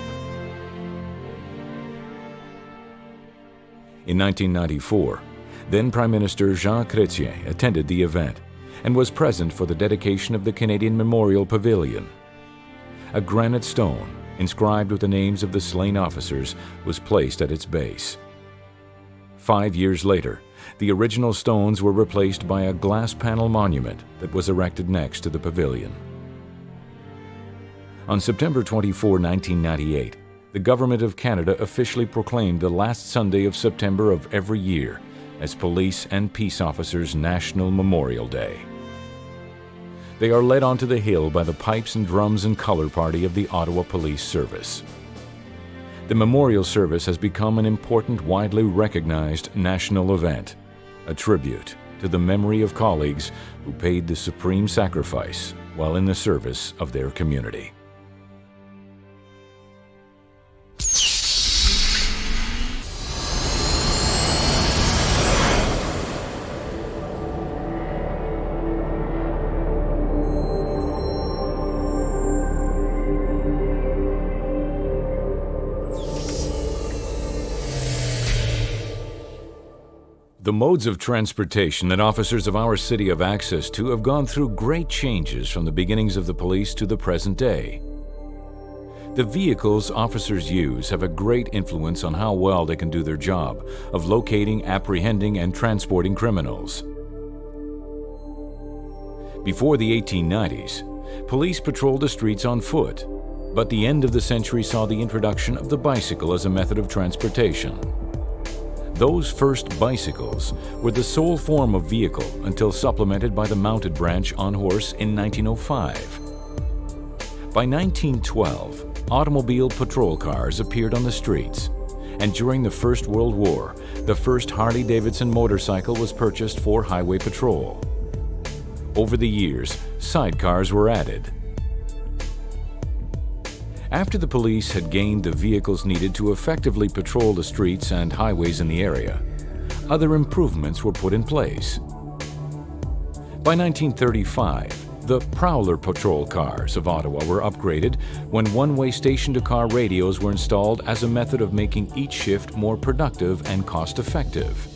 [SPEAKER 1] In 1994, then Prime Minister Jean Chrétien attended the event and was present for the dedication of the Canadian Memorial Pavilion. A granite stone, inscribed with the names of the slain officers, was placed at its base. 5 years later, the original stones were replaced by a glass panel monument that was erected next to the pavilion. On September 24, 1998, the Government of Canada officially proclaimed the last Sunday of September of every year as Police and Peace Officers' National Memorial Day. They are led onto the hill by the pipes and drums and color party of the Ottawa Police Service. The memorial service has become an important, widely recognized national event, a tribute to the memory of colleagues who paid the supreme sacrifice while in the service of their community. The modes of transportation that officers of our city have access to have gone through great changes from the beginnings of the police to the present day. The vehicles officers use have a great influence on how well they can do their job of locating, apprehending, and transporting criminals. Before the 1890s, police patrolled the streets on foot, but the end of the century saw the introduction of the bicycle as a method of transportation. Those first bicycles were the sole form of vehicle until supplemented by the mounted branch on horse in 1905. By 1912, automobile patrol cars appeared on the streets, and during the First World War, the first Harley-Davidson motorcycle was purchased for highway patrol. Over the years, sidecars were added. After the police had gained the vehicles needed to effectively patrol the streets and highways in the area, other improvements were put in place. By 1935, the Prowler patrol cars of Ottawa were upgraded when one-way station-to-car radios were installed as a method of making each shift more productive and cost-effective.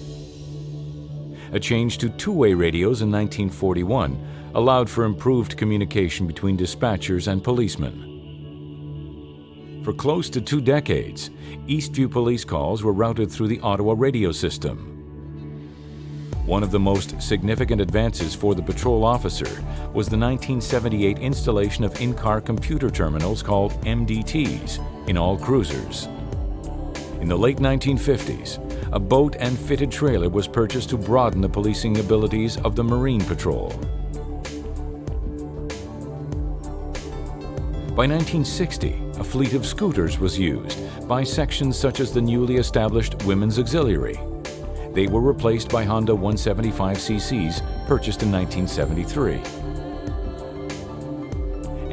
[SPEAKER 1] A change to two-way radios in 1941 allowed for improved communication between dispatchers and policemen. For close to 2 decades, Eastview police calls were routed through the Ottawa radio system. One of the most significant advances for the patrol officer was the 1978 installation of in-car computer terminals called MDTs in all cruisers. In the late 1950s, a boat and fitted trailer was purchased to broaden the policing abilities of the Marine Patrol. By 1960, a fleet of scooters was used by sections such as the newly established Women's Auxiliary. They were replaced by Honda 175cc's purchased in 1973.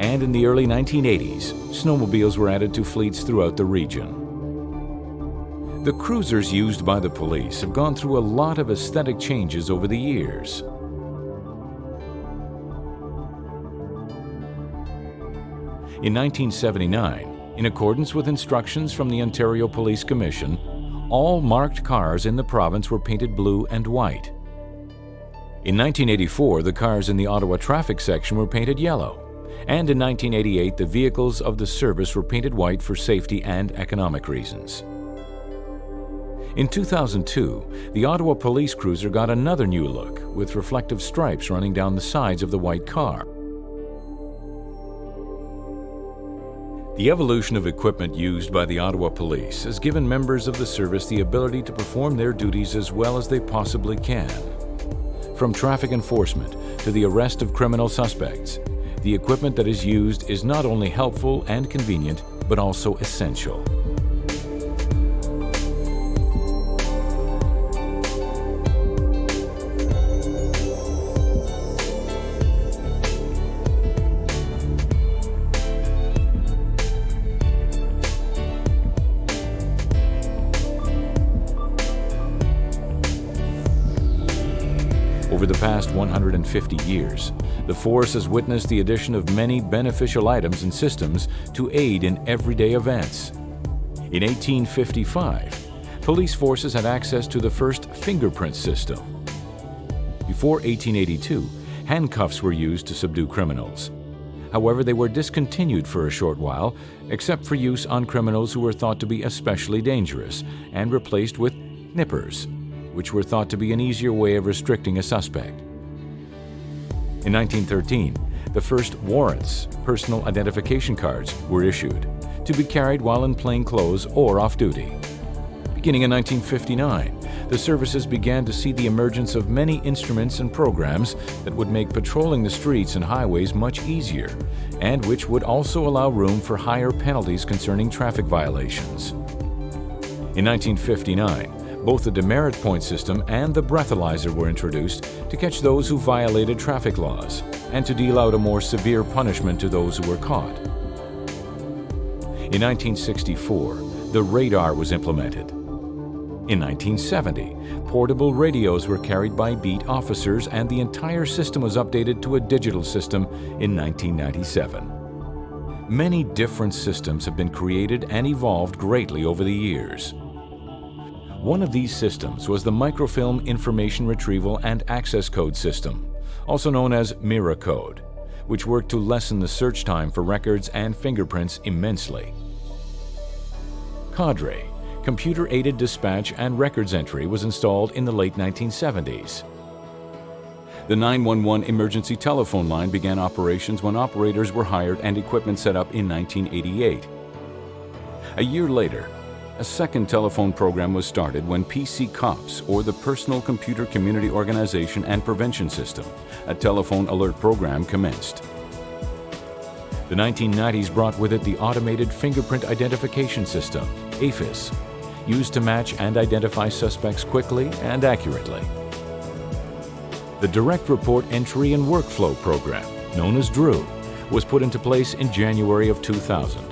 [SPEAKER 1] And in the early 1980s, snowmobiles were added to fleets throughout the region. The cruisers used by the police have gone through a lot of aesthetic changes over the years. In 1979, in accordance with instructions from the Ontario Police Commission, all marked cars in the province were painted blue and white. In 1984, the cars in the Ottawa traffic section were painted yellow, and in 1988, the vehicles of the service were painted white for safety and economic reasons. In 2002, the Ottawa Police cruiser got another new look with reflective stripes running down the sides of the white car. The evolution of equipment used by the Ottawa Police has given members of the service the ability to perform their duties as well as they possibly can. From traffic enforcement to the arrest of criminal suspects, the equipment that is used is not only helpful and convenient, but also essential. Over the past 150 years, the force has witnessed the addition of many beneficial items and systems to aid in everyday events. In 1855, police forces had access to the first fingerprint system. Before 1882, handcuffs were used to subdue criminals. However, they were discontinued for a short while, except for use on criminals who were thought to be especially dangerous, and replaced with nippers, which were thought to be an easier way of restricting a suspect. In 1913, the first warrants, personal identification cards, were issued to be carried while in plain clothes or off duty. Beginning in 1959, the services began to see the emergence of many instruments and programs that would make patrolling the streets and highways much easier, and which would also allow room for higher penalties concerning traffic violations. In 1959, both the demerit point system and the breathalyzer were introduced to catch those who violated traffic laws and to deal out a more severe punishment to those who were caught. In 1964, the radar was implemented. In 1970, portable radios were carried by beat officers and the entire system was updated to a digital system in 1997. Many different systems have been created and evolved greatly over the years. One of these systems was the Microfilm Information Retrieval and Access Code System, also known as MIRA code, which worked to lessen the search time for records and fingerprints immensely. Cadre, computer-aided dispatch and records entry, was installed in the late 1970s. The 911 emergency telephone line began operations when operators were hired and equipment set up in 1988. A year later, a second telephone program was started when PC COPS, or the Personal Computer Community Organization and Prevention System, a telephone alert program, commenced. The 1990s brought with it the Automated Fingerprint Identification System, AFIS, used to match and identify suspects quickly and accurately. The Direct Report Entry and Workflow program, known as DREW, was put into place in January of 2000.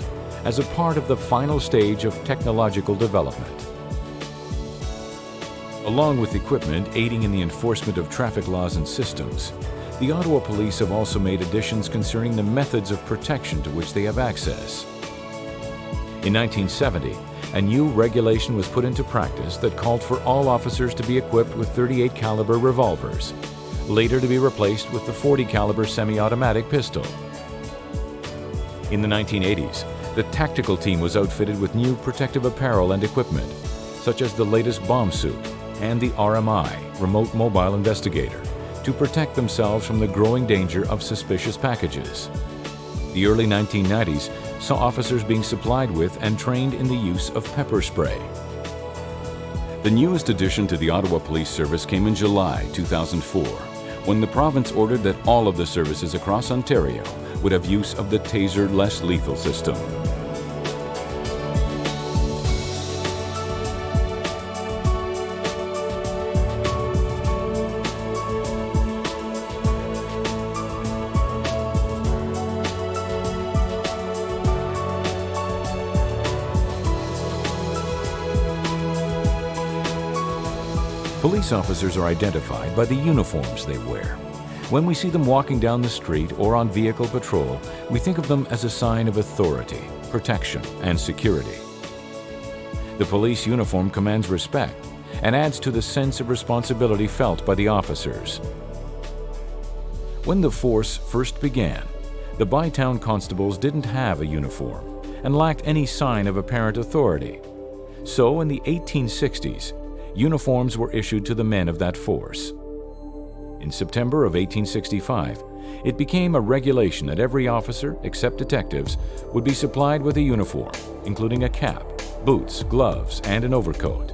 [SPEAKER 1] As a part of the final stage of technological development. Along with equipment aiding in the enforcement of traffic laws and systems, the Ottawa Police have also made additions concerning the methods of protection to which they have access. In 1970, a new regulation was put into practice that called for all officers to be equipped with .38 caliber revolvers, later to be replaced with the .40 caliber semi-automatic pistol. In the 1980s, the tactical team was outfitted with new protective apparel and equipment, such as the latest bomb suit and the RMI, Remote Mobile Investigator, to protect themselves from the growing danger of suspicious packages. The early 1990s saw officers being supplied with and trained in the use of pepper spray, The newest addition to the Ottawa Police Service came in July 2004, when the province ordered that all of the services across Ontario would have use of the Taser less lethal system. Police officers are identified by the uniforms they wear. When we see them walking down the street or on vehicle patrol, we think of them as a sign of authority, protection, and security. The police uniform commands respect and adds to the sense of responsibility felt by the officers. When the force first began, the Bytown constables didn't have a uniform and lacked any sign of apparent authority. So in the 1860s, uniforms were issued to the men of that force. In September of 1865, it became a regulation that every officer, except detectives, would be supplied with a uniform, including a cap, boots, gloves, and an overcoat.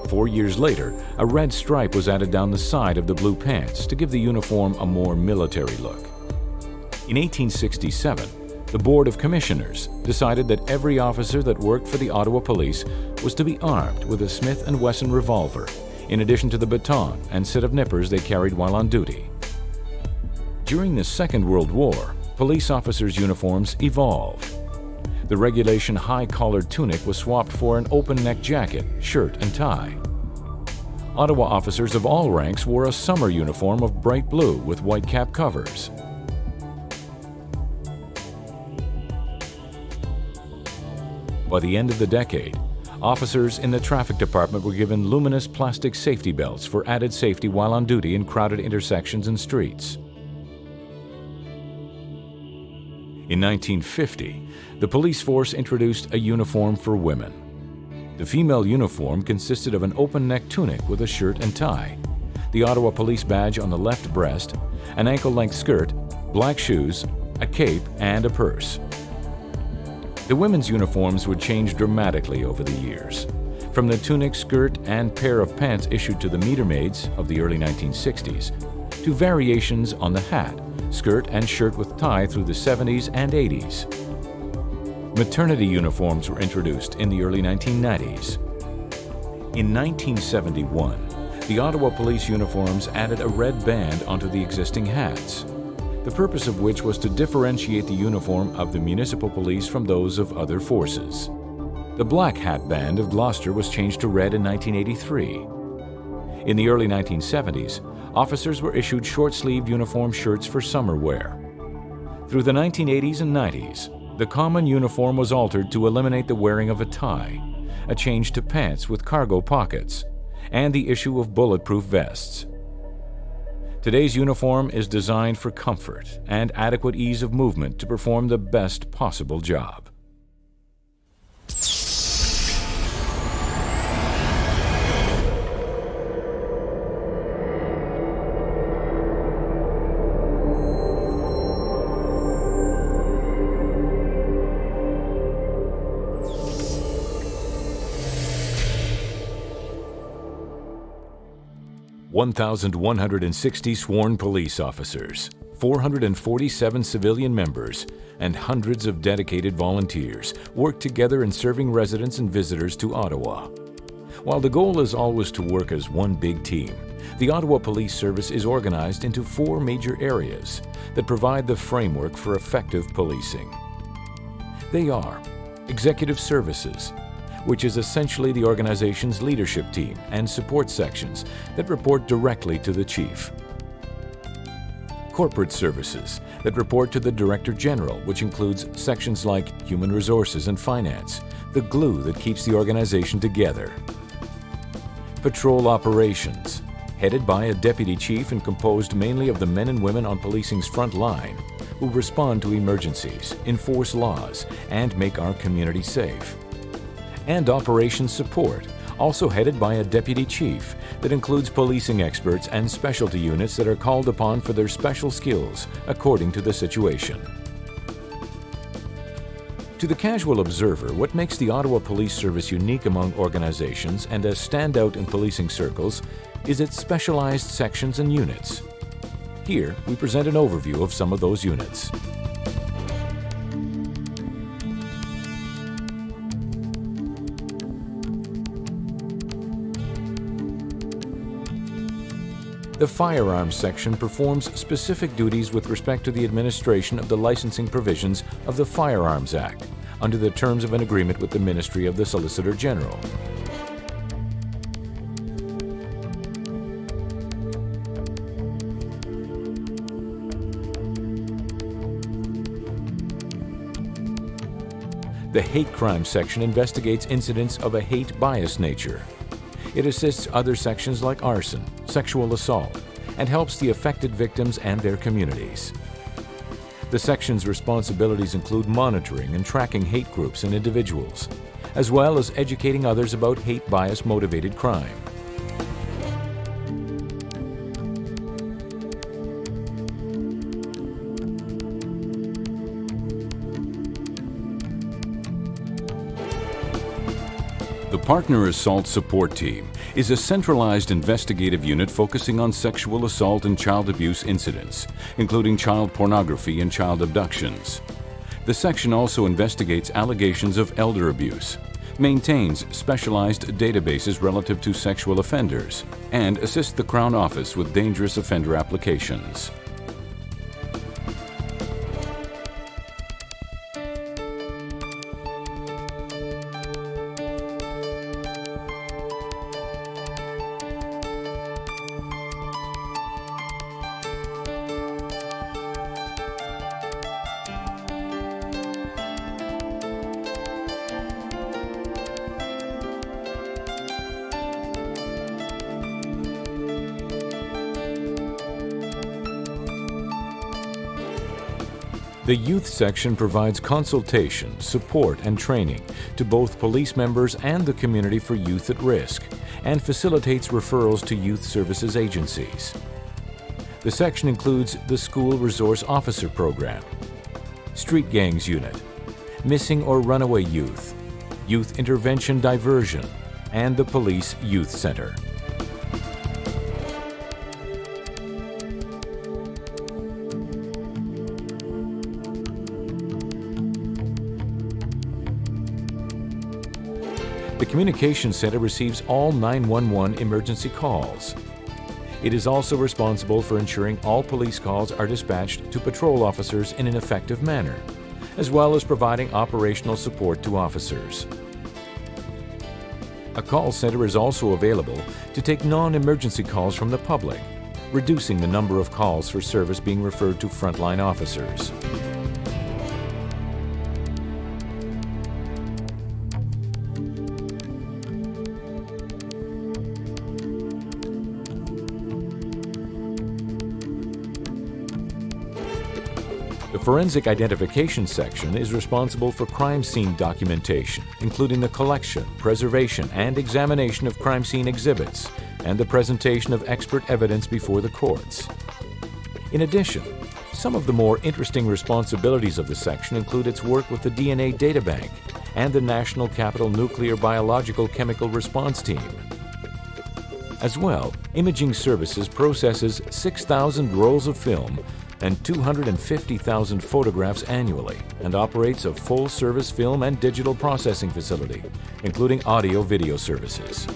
[SPEAKER 1] 4 years later, a red stripe was added down the side of the blue pants to give the uniform a more military look. In 1867, the Board of Commissioners decided that every officer that worked for the Ottawa Police was to be armed with a Smith & Wesson revolver, in addition to the baton and set of nippers they carried while on duty. During the Second World War, police officers' uniforms evolved. The regulation high-collared tunic was swapped for an open-neck jacket, shirt, and tie. Ottawa officers of all ranks wore a summer uniform of bright blue with white cap covers. By the end of the decade, officers in the traffic department were given luminous plastic safety belts for added safety while on duty in crowded intersections and streets. In 1950, the police force introduced a uniform for women. The female uniform consisted of an open-neck tunic with a shirt and tie, the Ottawa Police badge on the left breast, an ankle-length skirt, black shoes, a cape, and a purse. The women's uniforms would change dramatically over the years. From the tunic, skirt, and pair of pants issued to the meter maids of the early 1960s, to variations on the hat, skirt, and shirt with tie through the 70s and 80s. Maternity uniforms were introduced in the early 1990s. In 1971, the Ottawa Police uniforms added a red band onto the existing hats, the purpose of which was to differentiate the uniform of the municipal police from those of other forces. The black hat band of Gloucester was changed to red in 1983. In the early 1970s, officers were issued short-sleeved uniform shirts for summer wear. Through the 1980s and 90s, the common uniform was altered to eliminate the wearing of a tie, a change to pants with cargo pockets, and the issue of bulletproof vests. Today's uniform is designed for comfort and adequate ease of movement to perform the best possible job. (1,160 sworn police officers, 447 civilian members, and hundreds of dedicated volunteers work together in serving residents and visitors to Ottawa. While the goal is always to work as one big team, the Ottawa Police Service is organized into 4 major areas that provide the framework for effective policing. They are Executive Services, which is essentially the organization's leadership team and support sections that report directly to the chief. Corporate Services, that report to the Director General, which includes sections like Human Resources and Finance, the glue that keeps the organization together. Patrol Operations, headed by a Deputy Chief and composed mainly of the men and women on policing's front line, who respond to emergencies, enforce laws, and make our community safe. And Operations Support, also headed by a Deputy Chief that includes policing experts and specialty units that are called upon for their special skills according to the situation. To the casual observer, what makes the Ottawa Police Service unique among organizations and a standout in policing circles is its specialized sections and units. Here, we present an overview of some of those units. The Firearms Section performs specific duties with respect to the administration of the licensing provisions of the Firearms Act, under the terms of an agreement with the Ministry of the Solicitor General. The Hate Crime Section investigates incidents of a hate bias nature. It assists other sections like arson, sexual assault, and helps the affected victims and their communities. The section's responsibilities include monitoring and tracking hate groups and individuals, as well as educating others about hate bias-motivated crime.
[SPEAKER 4] The Partner Assault Support Team is a centralized investigative unit focusing on sexual assault and child abuse incidents, including child pornography and child abductions. The section also investigates allegations of elder abuse, maintains specialized databases relative to sexual offenders, and assists the Crown Office with dangerous offender applications.
[SPEAKER 1] The Youth Section provides consultation, support, and training to both police members and the community for youth at risk, and facilitates referrals to youth services agencies. The section includes the School Resource Officer Program, Street Gangs Unit, Missing or Runaway Youth, Youth Intervention Diversion, and the Police Youth Center. The Communications Center receives all 911 emergency calls. It is also responsible for ensuring all police calls are dispatched to patrol officers in an effective manner, as well as providing operational support to officers. A call center is also available to take non-emergency calls from the public, reducing the number of calls for service being referred to frontline officers. The Forensic Identification Section is responsible for crime scene documentation, including the collection, preservation, and examination of crime scene exhibits, and the presentation of expert evidence before the courts. In addition, some of the more interesting responsibilities of the section include its work with the DNA Databank and the National Capital Nuclear Biological Chemical Response Team. As well, Imaging Services processes 6,000 rolls of film and 250,000 photographs annually, and operates a full-service film and digital processing facility, including audio-video services.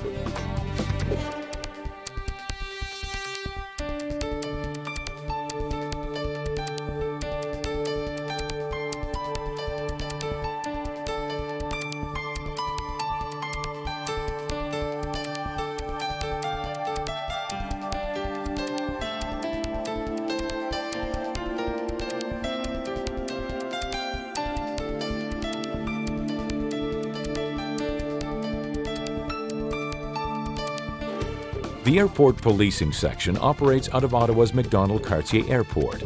[SPEAKER 1] The Airport Policing Section operates out of Ottawa's Macdonald-Cartier Airport.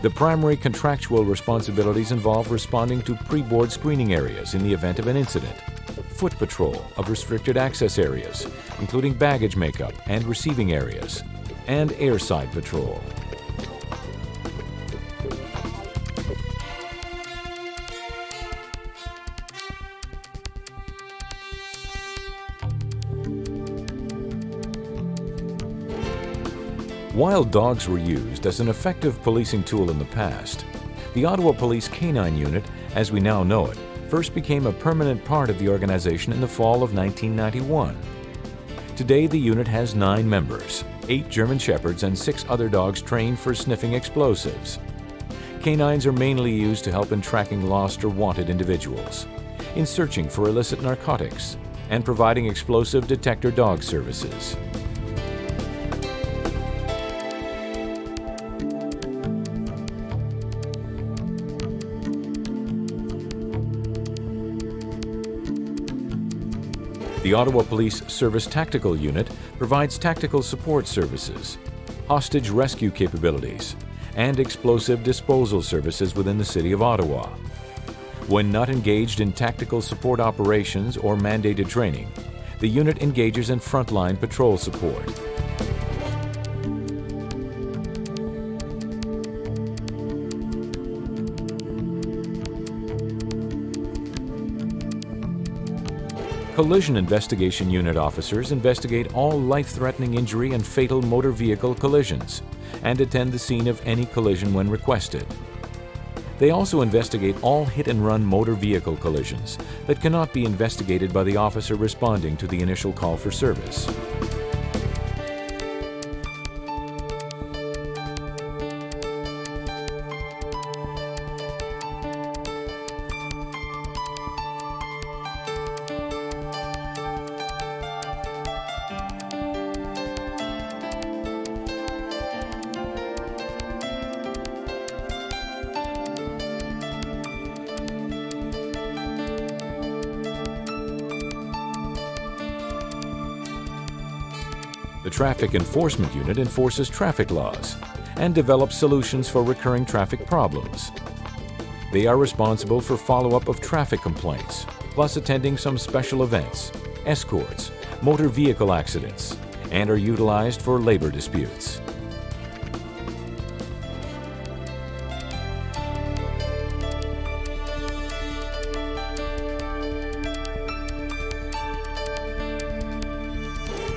[SPEAKER 1] The primary contractual responsibilities involve responding to pre-board screening areas in the event of an incident, foot patrol of restricted access areas, including baggage makeup and receiving areas, and airside patrol. While dogs were used as an effective policing tool in the past, the Ottawa Police Canine Unit, as we now know it, first became a permanent part of the organization in the fall of 1991. Today, the unit has 9 members, 8 German Shepherds and 6 other dogs trained for sniffing explosives. Canines are mainly used to help in tracking lost or wanted individuals, in searching for illicit narcotics, and providing explosive detector dog services. The Ottawa Police Service Tactical Unit provides tactical support services, hostage rescue capabilities, and explosive disposal services within the City of Ottawa. When not engaged in tactical support operations or mandated training, the unit engages in frontline patrol support. Collision Investigation Unit officers investigate all life-threatening injury and fatal motor vehicle collisions and attend the scene of any collision when requested. They also investigate all hit-and-run motor vehicle collisions that cannot be investigated by the officer responding to the initial call for service. The Traffic Enforcement Unit enforces traffic laws and develops solutions for recurring traffic problems. They are responsible for follow-up of traffic complaints, plus attending some special events, escorts, motor vehicle accidents, and are utilized for labor disputes.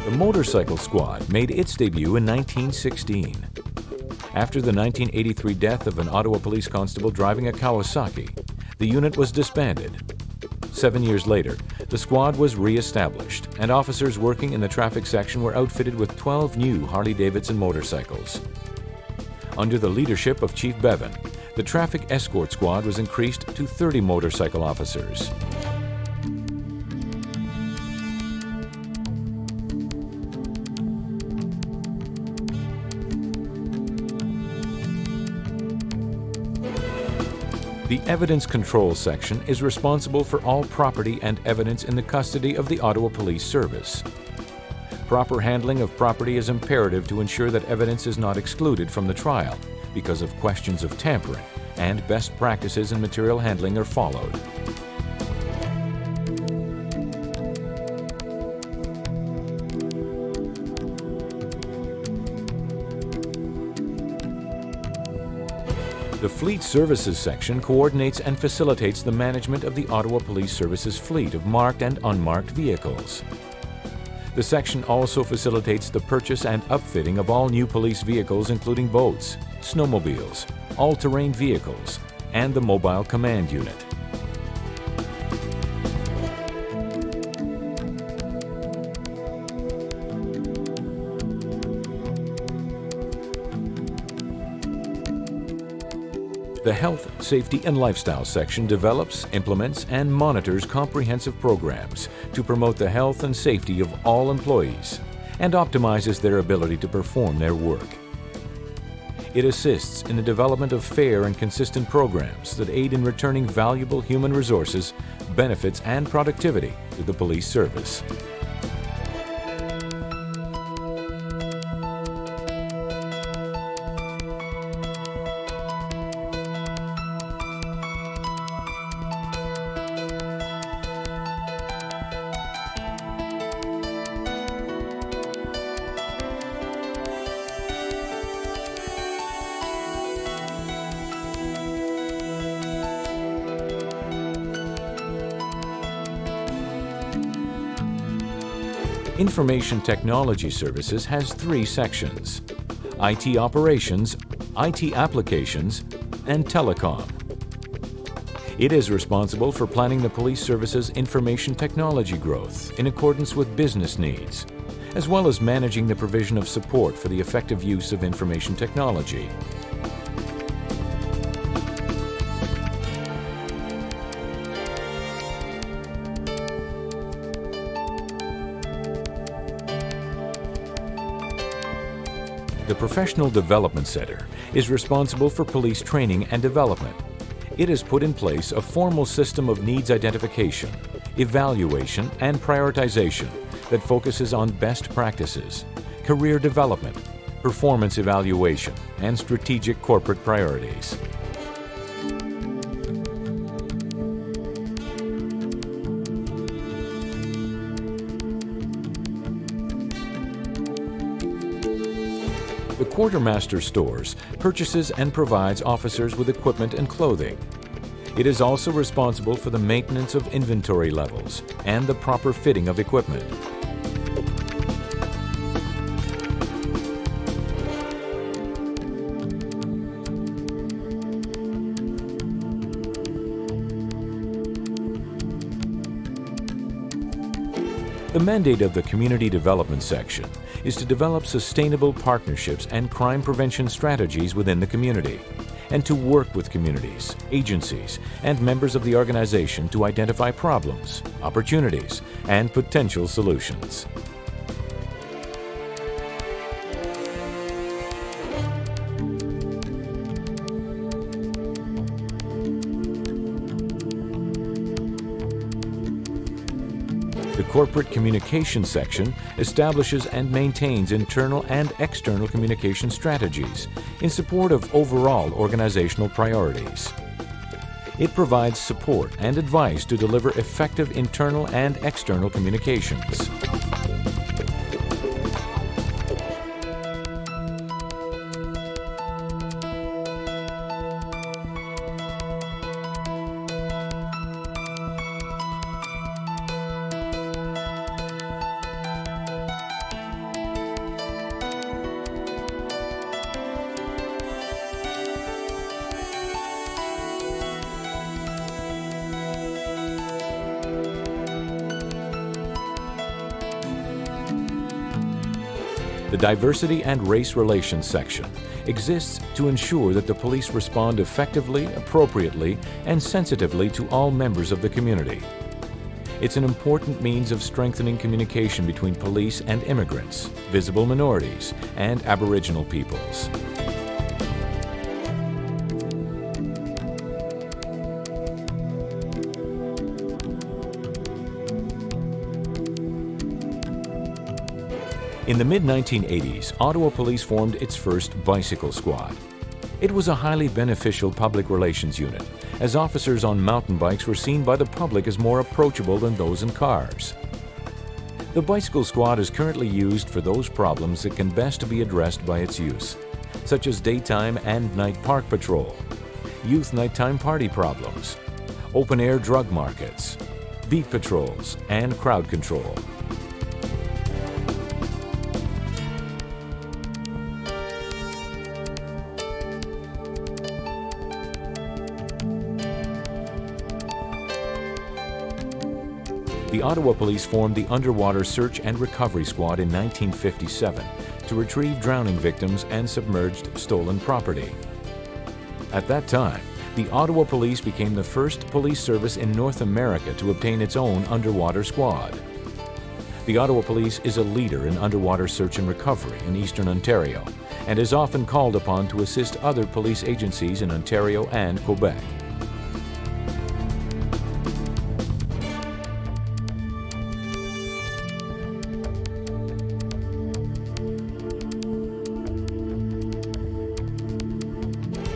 [SPEAKER 1] The Motorcycle Squad made its debut in 1916. After the 1983 death of an Ottawa police constable driving a Kawasaki, the unit was disbanded. 7 years later, the squad was re-established, and officers working in the traffic section were outfitted with 12 new Harley-Davidson motorcycles. Under the leadership of Chief Bevan, the Traffic Escort Squad was increased to 30 motorcycle officers. The Evidence Control Section is responsible for all property and evidence in the custody of the Ottawa Police Service. Proper handling of property is imperative to ensure that evidence is not excluded from the trial because of questions of tampering, and best practices in material handling are followed. The Fleet Services section coordinates and facilitates the management of the Ottawa Police Service's fleet of marked and unmarked vehicles. The section also facilitates the purchase and upfitting of all new police vehicles, including boats, snowmobiles, all-terrain vehicles, and the Mobile Command Unit. The Health, Safety and Lifestyle section develops, implements, and monitors comprehensive programs to promote the health and safety of all employees and optimizes their ability to perform their work. It assists in the development of fair and consistent programs that aid in returning valuable human resources, benefits, and productivity to the police service. Information Technology Services has 3 sections: IT operations, IT applications, and telecom. It is responsible for planning the police service's information technology growth in accordance with business needs, as well as managing the provision of support for the effective use of information technology. The Professional Development Center is responsible for police training and development. It has put in place a formal system of needs identification, evaluation, and prioritization that focuses on best practices, career development, performance evaluation, and strategic corporate priorities. The Quartermaster Stores purchases and provides officers with equipment and clothing. It is also responsible for the maintenance of inventory levels and the proper fitting of equipment. The mandate of the Community Development Section is to develop sustainable partnerships and crime prevention strategies within the community, and to work with communities, agencies, and members of the organization to identify problems, opportunities, and potential solutions. The Corporate Communications Section establishes and maintains internal and external communication strategies in support of overall organizational priorities. It provides support and advice to deliver effective internal and external communications. The Diversity and Race Relations section exists to ensure that the police respond effectively, appropriately, and sensitively to all members of the community. It's an important means of strengthening communication between police and immigrants, visible minorities, and Aboriginal peoples. In the mid-1980s, Ottawa Police formed its first bicycle squad. It was a highly beneficial public relations unit, as officers on mountain bikes were seen by the public as more approachable than those in cars. The bicycle squad is currently used for those problems that can best be addressed by its use, such as daytime and night park patrol, youth nighttime party problems, open-air drug markets, beat patrols, and crowd control. The Ottawa Police formed the Underwater Search and Recovery Squad in 1957 to retrieve drowning victims and submerged stolen property. At that time, the Ottawa Police became the first police service in North America to obtain its own underwater squad. The Ottawa Police is a leader in underwater search and recovery in Eastern Ontario and is often called upon to assist other police agencies in Ontario and Quebec.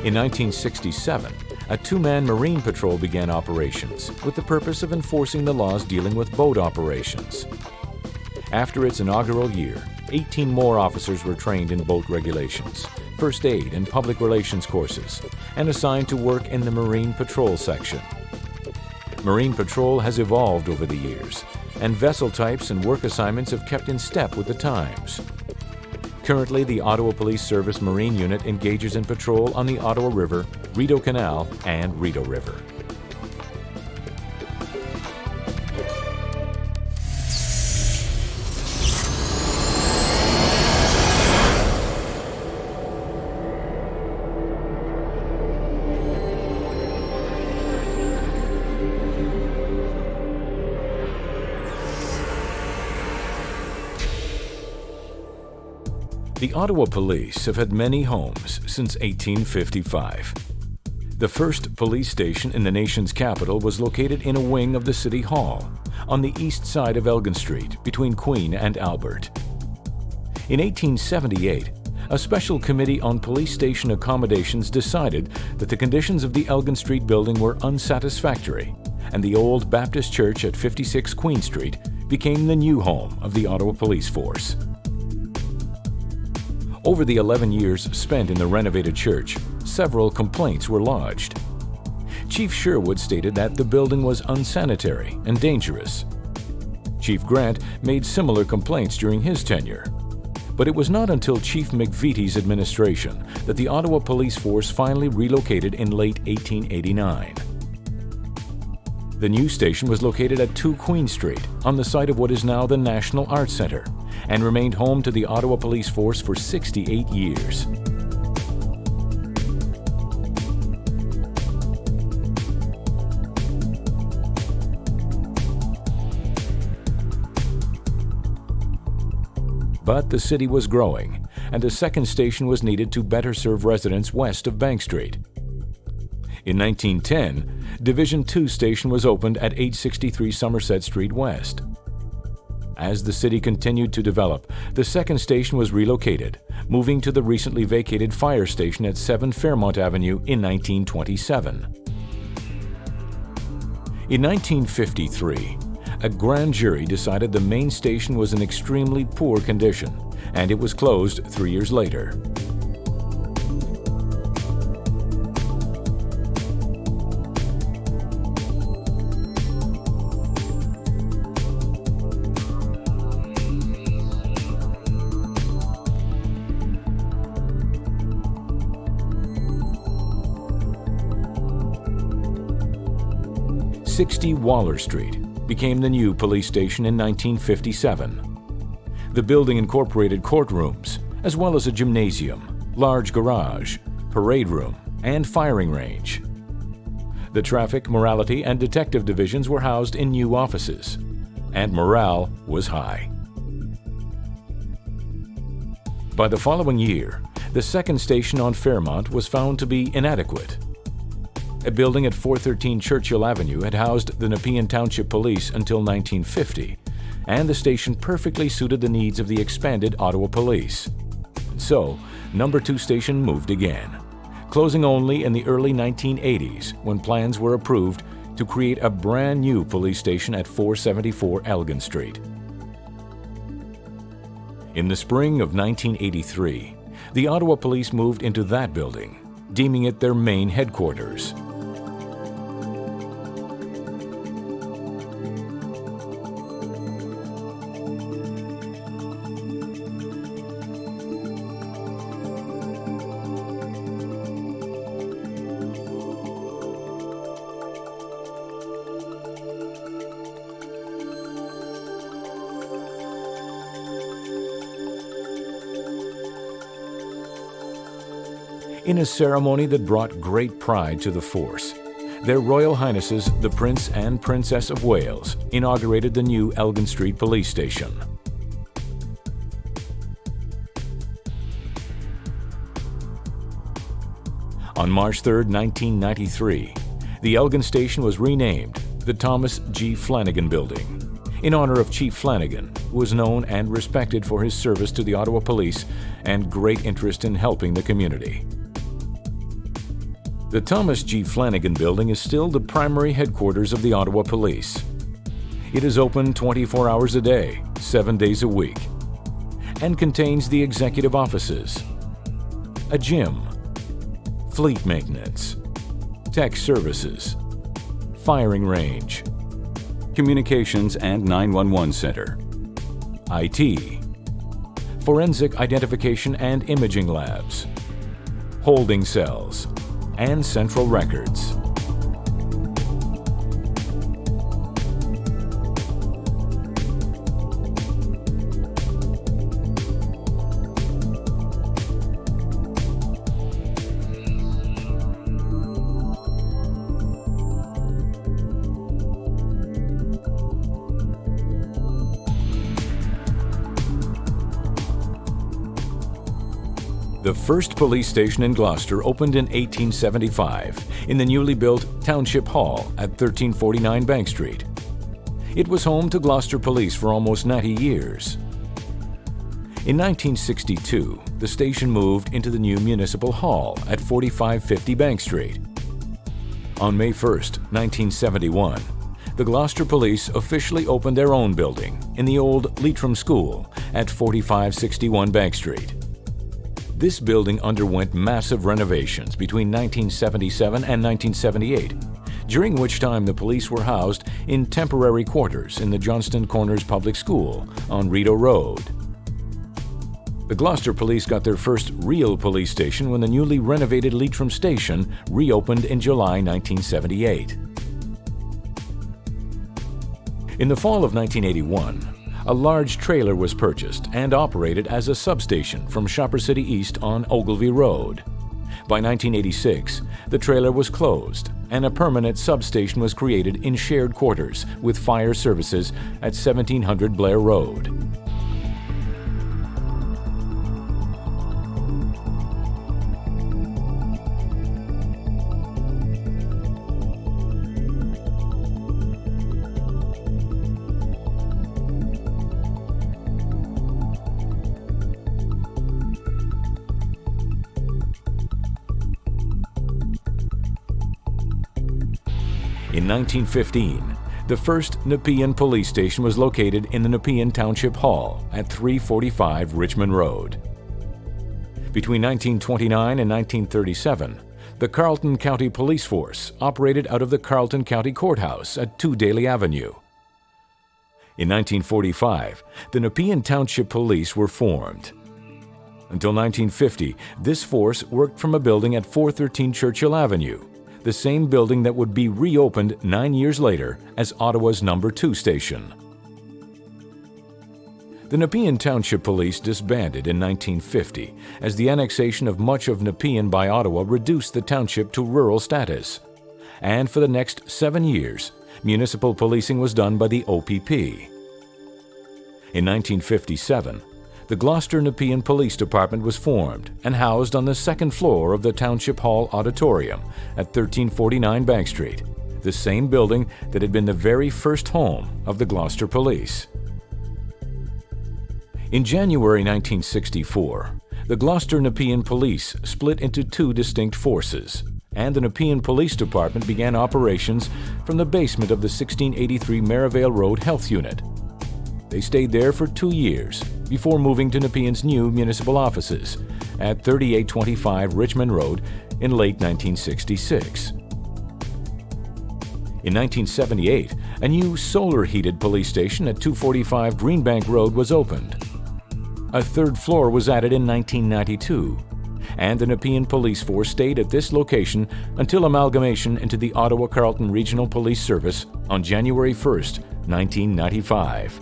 [SPEAKER 1] In 1967, a two-man Marine Patrol began operations with the purpose of enforcing the laws dealing with boat operations. After its inaugural year, 18 more officers were trained in boat regulations, first aid and public relations courses, and assigned to work in the Marine Patrol section. Marine Patrol has evolved over the years, and vessel types and work assignments have kept in step with the times. Currently, the Ottawa Police Service Marine Unit engages in patrol on the Ottawa River, Rideau Canal, and Rideau River. The Ottawa Police have had many homes since 1855. The first police station in the nation's capital was located in a wing of the City Hall, on the east side of Elgin Street, between Queen and Albert. In 1878, a special committee on police station accommodations decided that the conditions of the Elgin Street building were unsatisfactory, and the old Baptist Church at 56 Queen Street became the new home of the Ottawa Police Force. Over the 11 years spent in the renovated church, several complaints were lodged. Chief Sherwood stated that the building was unsanitary and dangerous. Chief Grant made similar complaints during his tenure. But it was not until Chief McVitie's administration that the Ottawa Police Force finally relocated in late 1889. The new station was located at 2 Queen Street, on the site of what is now the National Arts Centre, and remained home to the Ottawa Police Force for 68 years. But the city was growing, and a second station was needed to better serve residents west of Bank Street. In 1910, Division 2 station was opened at 863 Somerset Street West. As the city continued to develop, the second station was relocated, moving to the recently vacated fire station at 7 Fairmont Avenue in 1927. In 1953, a grand jury decided the main station was in extremely poor condition, and it was closed 3 years later. "60 Waller Street became the new police station in 1957. The building incorporated courtrooms, as well as a gymnasium, large garage, parade room, and firing range. The traffic, morality, and detective divisions were housed in new offices, and morale was high. By the following year, the second station on Fairmont was found to be inadequate. A building at 413 Churchill Avenue had housed the Nepean Township Police until 1950, and the station perfectly suited the needs of the expanded Ottawa Police. So, Number 2 station moved again, closing only in the early 1980s when plans were approved to create a brand new police station at 474 Elgin Street. In the spring of 1983, the Ottawa Police moved into that building, deeming it their main headquarters. In a ceremony that brought great pride to the force, Their Royal Highnesses the Prince and Princess of Wales inaugurated the new Elgin Street Police Station. On March 3, 1993, the Elgin Station was renamed the Thomas G. Flanagan Building, in honor of Chief Flanagan, who was known and respected for his service to the Ottawa Police and great interest in helping the community. The Thomas G. Flanagan Building is still the primary headquarters of the Ottawa Police. It is open 24 hours a day, 7 days a week, and contains the executive offices, a gym, fleet maintenance, tech services, firing range, communications and 911 center, IT, forensic identification and imaging labs, holding cells, and central records. The first police station in Gloucester opened in 1875 in the newly built Township Hall at 1349 Bank Street. It was home to Gloucester Police for almost 90 years. In 1962, the station moved into the new Municipal Hall at 4550 Bank Street. On May 1, 1971, the Gloucester Police officially opened their own building in the old Leitrim School at 4561 Bank Street. This building underwent massive renovations between 1977 and 1978, during which time the police were housed in temporary quarters in the Johnston Corners Public School on Rideau Road. The Gloucester Police got their first real police station when the newly renovated Leitrim Station reopened in July 1978. In the fall of 1981, a large trailer was purchased and operated as a substation from Shopper City East on Ogilvie Road. By 1986, the trailer was closed and a permanent substation was created in shared quarters with fire services at 1700 Blair Road. In 1915, the first Nepean police station was located in the Nepean Township Hall at 345 Richmond Road. Between 1929 and 1937, the Carleton County Police Force operated out of the Carleton County Courthouse at 2 Daly Avenue. In 1945, the Nepean Township Police were formed. Until 1950, this force worked from a building at 413 Churchill Avenue, the same building that would be reopened 9 years later as Ottawa's number 2 station. The Nepean Township Police disbanded in 1950 as the annexation of much of Nepean by Ottawa reduced the township to rural status. And for the next 7 years, municipal policing was done by the OPP. In 1957, the Gloucester Nepean Police Department was formed and housed on the second floor of the Township Hall Auditorium at 1349 Bank Street, the same building that had been the very first home of the Gloucester Police. In January 1964, the Gloucester Nepean Police split into 2 distinct forces, and the Nepean Police Department began operations from the basement of the 1683 Merivale Road Health Unit. They stayed there for 2 years before moving to Nepean's new municipal offices at 3825 Richmond Road in late 1966. In 1978, a new solar-heated police station at 245 Greenbank Road was opened. A 3rd floor was added in 1992, and the Nepean Police Force stayed at this location until amalgamation into the Ottawa Carleton Regional Police Service on January 1, 1995.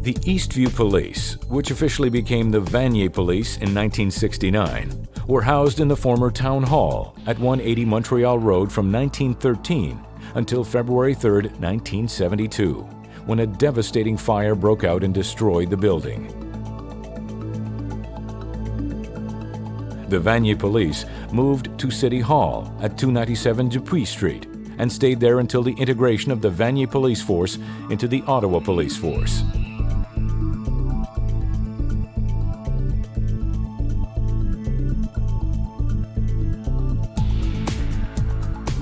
[SPEAKER 1] The Eastview Police, which officially became the Vanier Police in 1969, were housed in the former Town Hall at 180 Montreal Road from 1913 until February 3, 1972, when a devastating fire broke out and destroyed the building. The Vanier Police moved to City Hall at 297 Dupuis Street and stayed there until the integration of the Vanier Police Force into the Ottawa Police Force.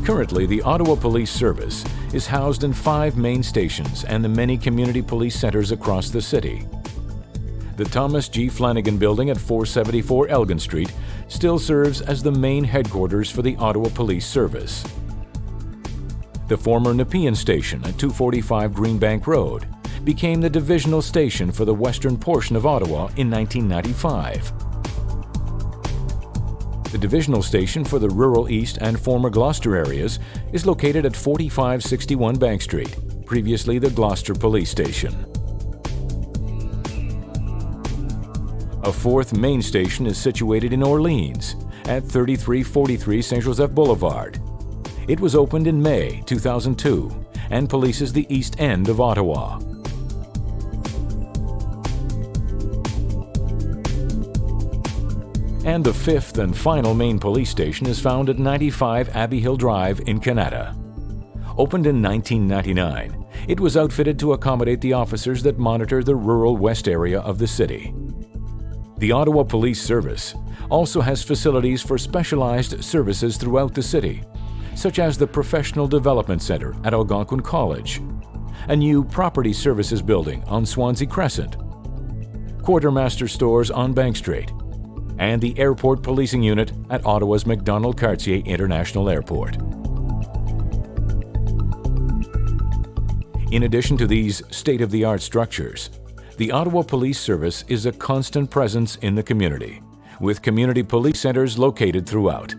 [SPEAKER 1] Currently, the Ottawa Police Service is housed in 5 main stations and the many community police centers across the city. The Thomas G. Flanagan Building at 474 Elgin Street still serves as the main headquarters for the Ottawa Police Service. The former Nepean Station at 245 Greenbank Road became the divisional station for the western portion of Ottawa in 1995. The divisional station for the rural east and former Gloucester areas is located at 4561 Bank Street, previously the Gloucester Police Station. A 4th main station is situated in Orleans at 3343 Saint Joseph Boulevard. It was opened in May 2002 and polices the east end of Ottawa. And the 5th and final main police station is found at 95 Abbey Hill Drive in Canada. Opened in 1999, it was outfitted to accommodate the officers that monitor the rural west area of the city. The Ottawa Police Service also has facilities for specialized services throughout the city, such as the Professional Development Centre at Algonquin College, a new Property Services building on Swansea Crescent, Quartermaster Stores on Bank Street, and the Airport Policing Unit at Ottawa's Macdonald-Cartier International Airport. In addition to these state-of-the-art structures, the Ottawa Police Service is a constant presence in the community, with community police centers located throughout.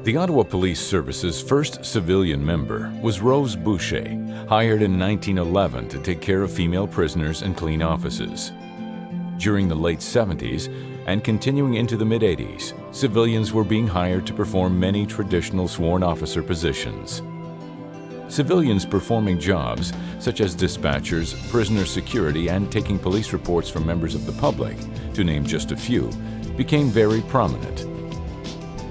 [SPEAKER 1] The Ottawa Police Service's first civilian member was Rose Boucher, hired in 1911 to take care of female prisoners and clean offices. During the late 70s and continuing into the mid-80s, civilians were being hired to perform many traditional sworn officer positions. Civilians performing jobs such as dispatchers, prisoner security, and taking police reports from members of the public, to name just a few, became very prominent.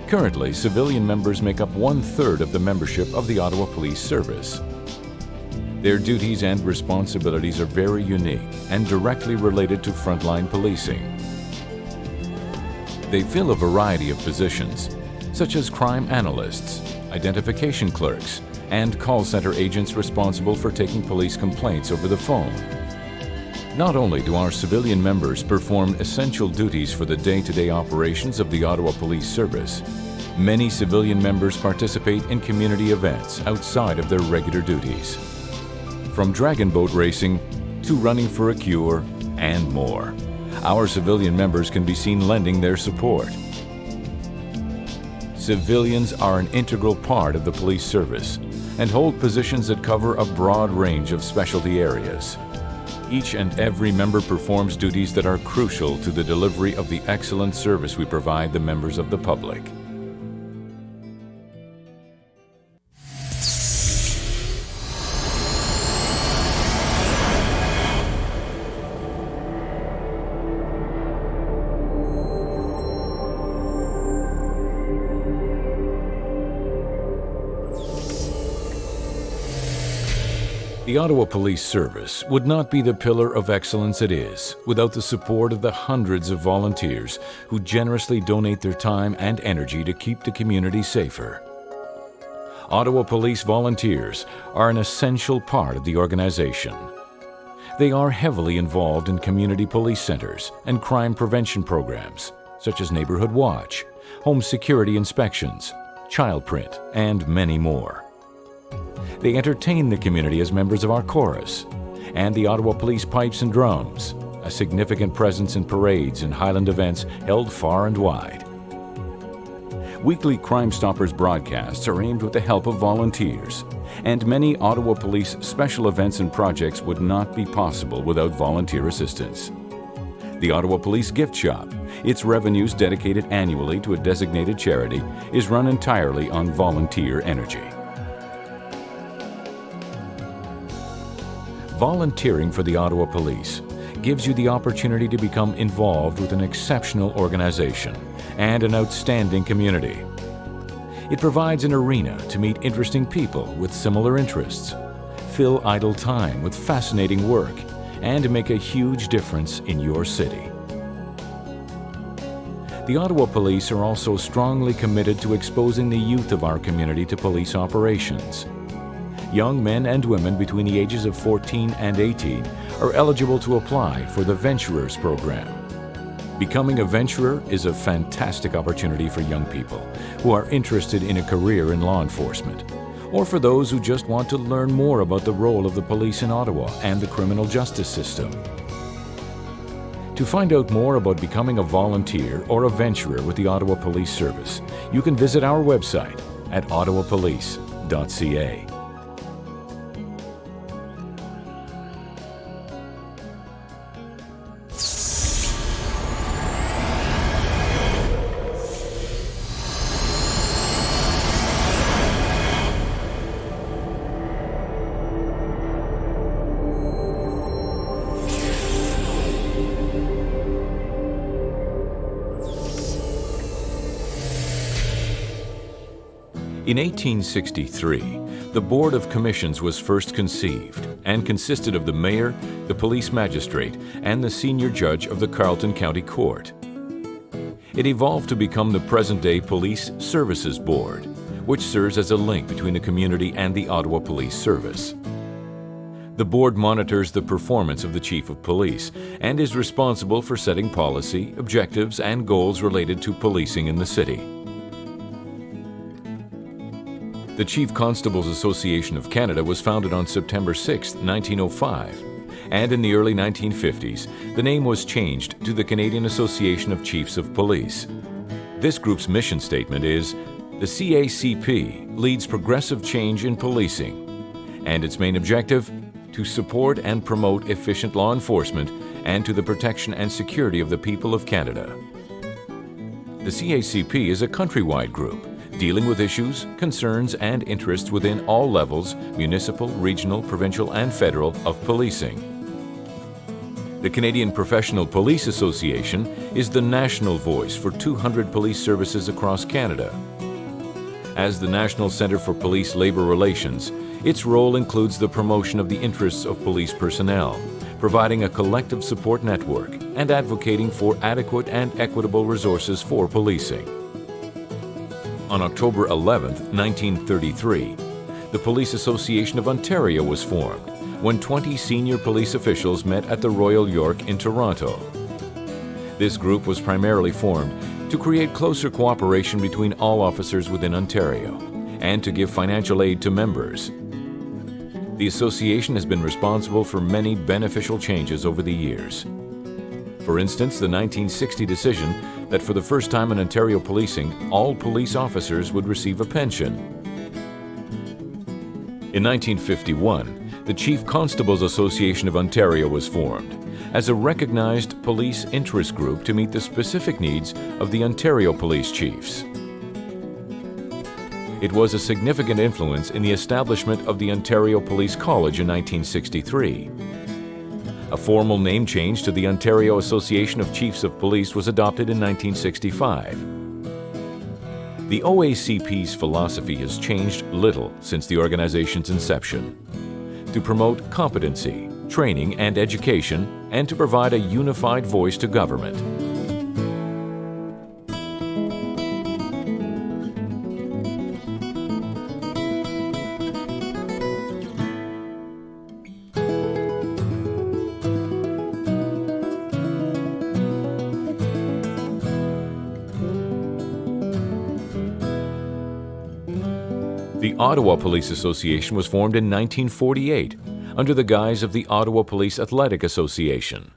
[SPEAKER 1] Currently, civilian members make up 1/3 of the membership of the Ottawa Police Service. Their duties and responsibilities are very unique and directly related to frontline policing. They fill a variety of positions, such as crime analysts, identification clerks, and call center agents responsible for taking police complaints over the phone. Not only do our civilian members perform essential duties for the day-to-day operations of the Ottawa Police Service, many civilian members participate in community events outside of their regular duties. From dragon boat racing to running for a cure and more, our civilian members can be seen lending their support. Civilians are an integral part of the police service and hold positions that cover a broad range of specialty areas. Each and every member performs duties that are crucial to the delivery of the excellent service we provide the members of the public. The Ottawa Police Service would not be the pillar of excellence it is without the support of the hundreds of volunteers who generously donate their time and energy to keep the community safer. Ottawa Police volunteers are an essential part of the organization. They are heavily involved in community police centers and crime prevention programs, such as Neighborhood Watch, home security inspections, child print, and many more. They entertain the community as members of our chorus and the Ottawa Police Pipes and Drums, a significant presence in parades and Highland events held far and wide. Weekly Crime Stoppers broadcasts are aimed with the help of volunteers, and many Ottawa Police special events and projects would not be possible without volunteer assistance. The Ottawa Police Gift Shop, its revenues dedicated annually to a designated charity, is run entirely on volunteer energy. Volunteering for the Ottawa Police gives you the opportunity to become involved with an exceptional organization and an outstanding community. It provides an arena to meet interesting people with similar interests, fill idle time with fascinating work, and make a huge difference in your city. The Ottawa Police are also strongly committed to exposing the youth of our community to police operations. Young men and women between the ages of 14 and 18 are eligible to apply for the Venturers program. Becoming a venturer is a fantastic opportunity for young people who are interested in a career in law enforcement, or for those who just want to learn more about the role of the police in Ottawa and the criminal justice system. To find out more about becoming a volunteer or a venturer with the Ottawa Police Service, you can visit our website at ottawapolice.ca. In 1863, the Board of Commissions was first conceived and consisted of the mayor, the police magistrate, and the senior judge of the Carleton County Court. It evolved to become the present-day Police Services Board, which serves as a link between the community and the Ottawa Police Service. The board monitors the performance of the Chief of Police and is responsible for setting policy, objectives, and goals related to policing in the city. The Chief Constables Association of Canada was founded on September 6, 1905, and in the early 1950s, the name was changed to the Canadian Association of Chiefs of Police. This group's mission statement is, "The CACP leads progressive change in policing," and its main objective, to support and promote efficient law enforcement and to the protection and security of the people of Canada. The CACP is a countrywide group dealing with issues, concerns, and interests within all levels, municipal, regional, provincial, and federal, of policing. The Canadian Professional Police Association is the national voice for 200 police services across Canada. As the National Centre for Police Labour Relations, its role includes the promotion of the interests of police personnel, providing a collective support network, and advocating for adequate and equitable resources for policing. On October 11, 1933, the Police Association of Ontario was formed when 20 senior police officials met at the Royal York in Toronto. This group was primarily formed to create closer cooperation between all officers within Ontario and to give financial aid to members. The association has been responsible for many beneficial changes over the years. For instance, the 1960 decision that for the first time in Ontario policing, all police officers would receive a pension. In 1951, the Chief Constables Association of Ontario was formed as a recognized police interest group to meet the specific needs of the Ontario police chiefs. It was a significant influence in the establishment of the Ontario Police College in 1963. A formal name change to the Ontario Association of Chiefs of Police was adopted in 1965. The OACP's philosophy has changed little since the organization's inception: to promote competency, training, and education, and to provide a unified voice to government. The Ottawa Police Association was formed in 1948 under the guise of the Ottawa Police Athletic Association.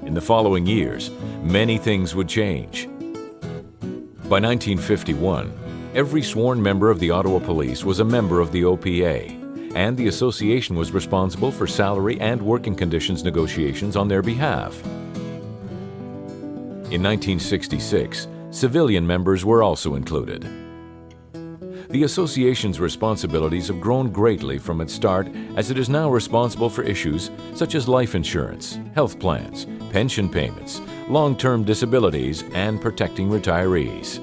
[SPEAKER 1] In the following years, many things would change. By 1951, every sworn member of the Ottawa Police was a member of the OPA, and the association was responsible for salary and working conditions negotiations on their behalf. In 1966, civilian members were also included. The association's responsibilities have grown greatly from its start, as it is now responsible for issues such as life insurance, health plans, pension payments, long-term disabilities, and protecting retirees.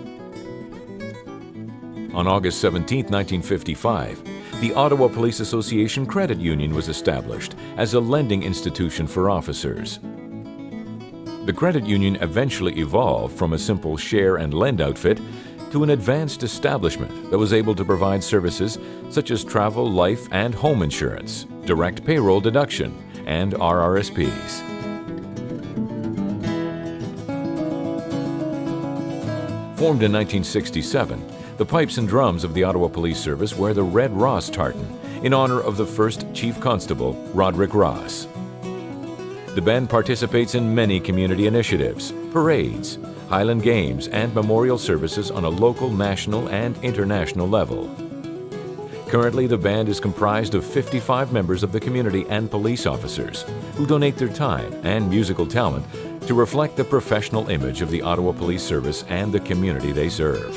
[SPEAKER 1] On August 17, 1955, the Ottawa Police Association Credit Union was established as a lending institution for officers. The credit union eventually evolved from a simple share and lend outfit to an advanced establishment that was able to provide services such as travel, life, and home insurance, direct payroll deduction, and RRSPs. Formed in 1967, the pipes and drums of the Ottawa Police Service wear the Red Ross tartan in honor of the first Chief Constable, Roderick Ross. The band participates in many community initiatives, parades, Highland Games, and memorial services on a local, national, and international level. Currently, the band is comprised of 55 members of the community and police officers who donate their time and musical talent to reflect the professional image of the Ottawa Police Service and the community they serve.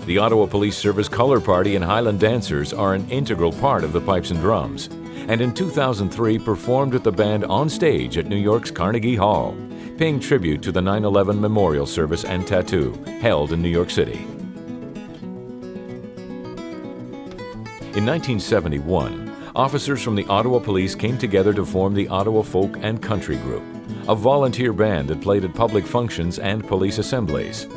[SPEAKER 1] The Ottawa Police Service Color Party and Highland Dancers are an integral part of the pipes and drums, and in 2003 performed with the band on stage at New York's Carnegie Hall, paying tribute to the 9/11 memorial service and tattoo held in New York City. In 1971, officers from the Ottawa Police came together to form the Ottawa Folk and Country Group, a volunteer band that played at public functions and police assemblies.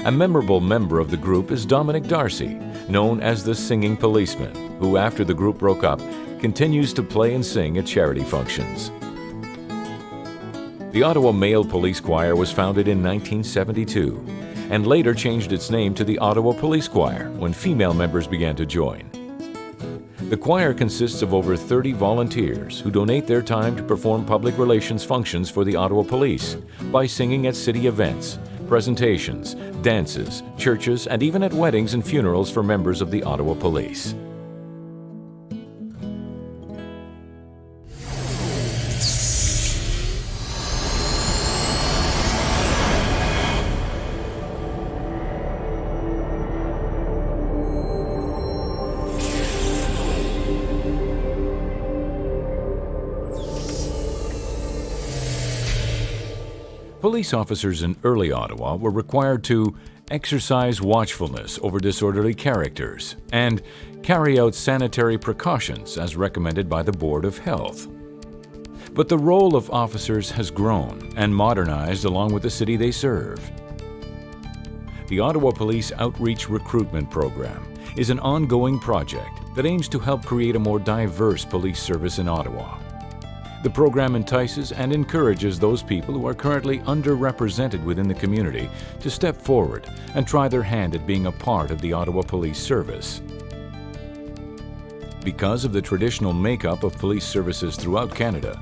[SPEAKER 1] A memorable member of the group is Dominic Darcy, known as the Singing Policeman, who after the group broke up, continues to play and sing at charity functions. The Ottawa Male Police Choir was founded in 1972 and later changed its name to the Ottawa Police Choir when female members began to join. The choir consists of over 30 volunteers who donate their time to perform public relations functions for the Ottawa Police by singing at city events, presentations, dances, churches, and even at weddings and funerals for members of the Ottawa Police. Police officers in early Ottawa were required to exercise watchfulness over disorderly characters and carry out sanitary precautions as recommended by the Board of Health. But the role of officers has grown and modernized along with the city they serve. The Ottawa Police Outreach Recruitment Program is an ongoing project that aims to help create a more diverse police service in Ottawa. The program entices and encourages those people who are currently underrepresented within the community to step forward and try their hand at being a part of the Ottawa Police Service. Because of the traditional makeup of police services throughout Canada,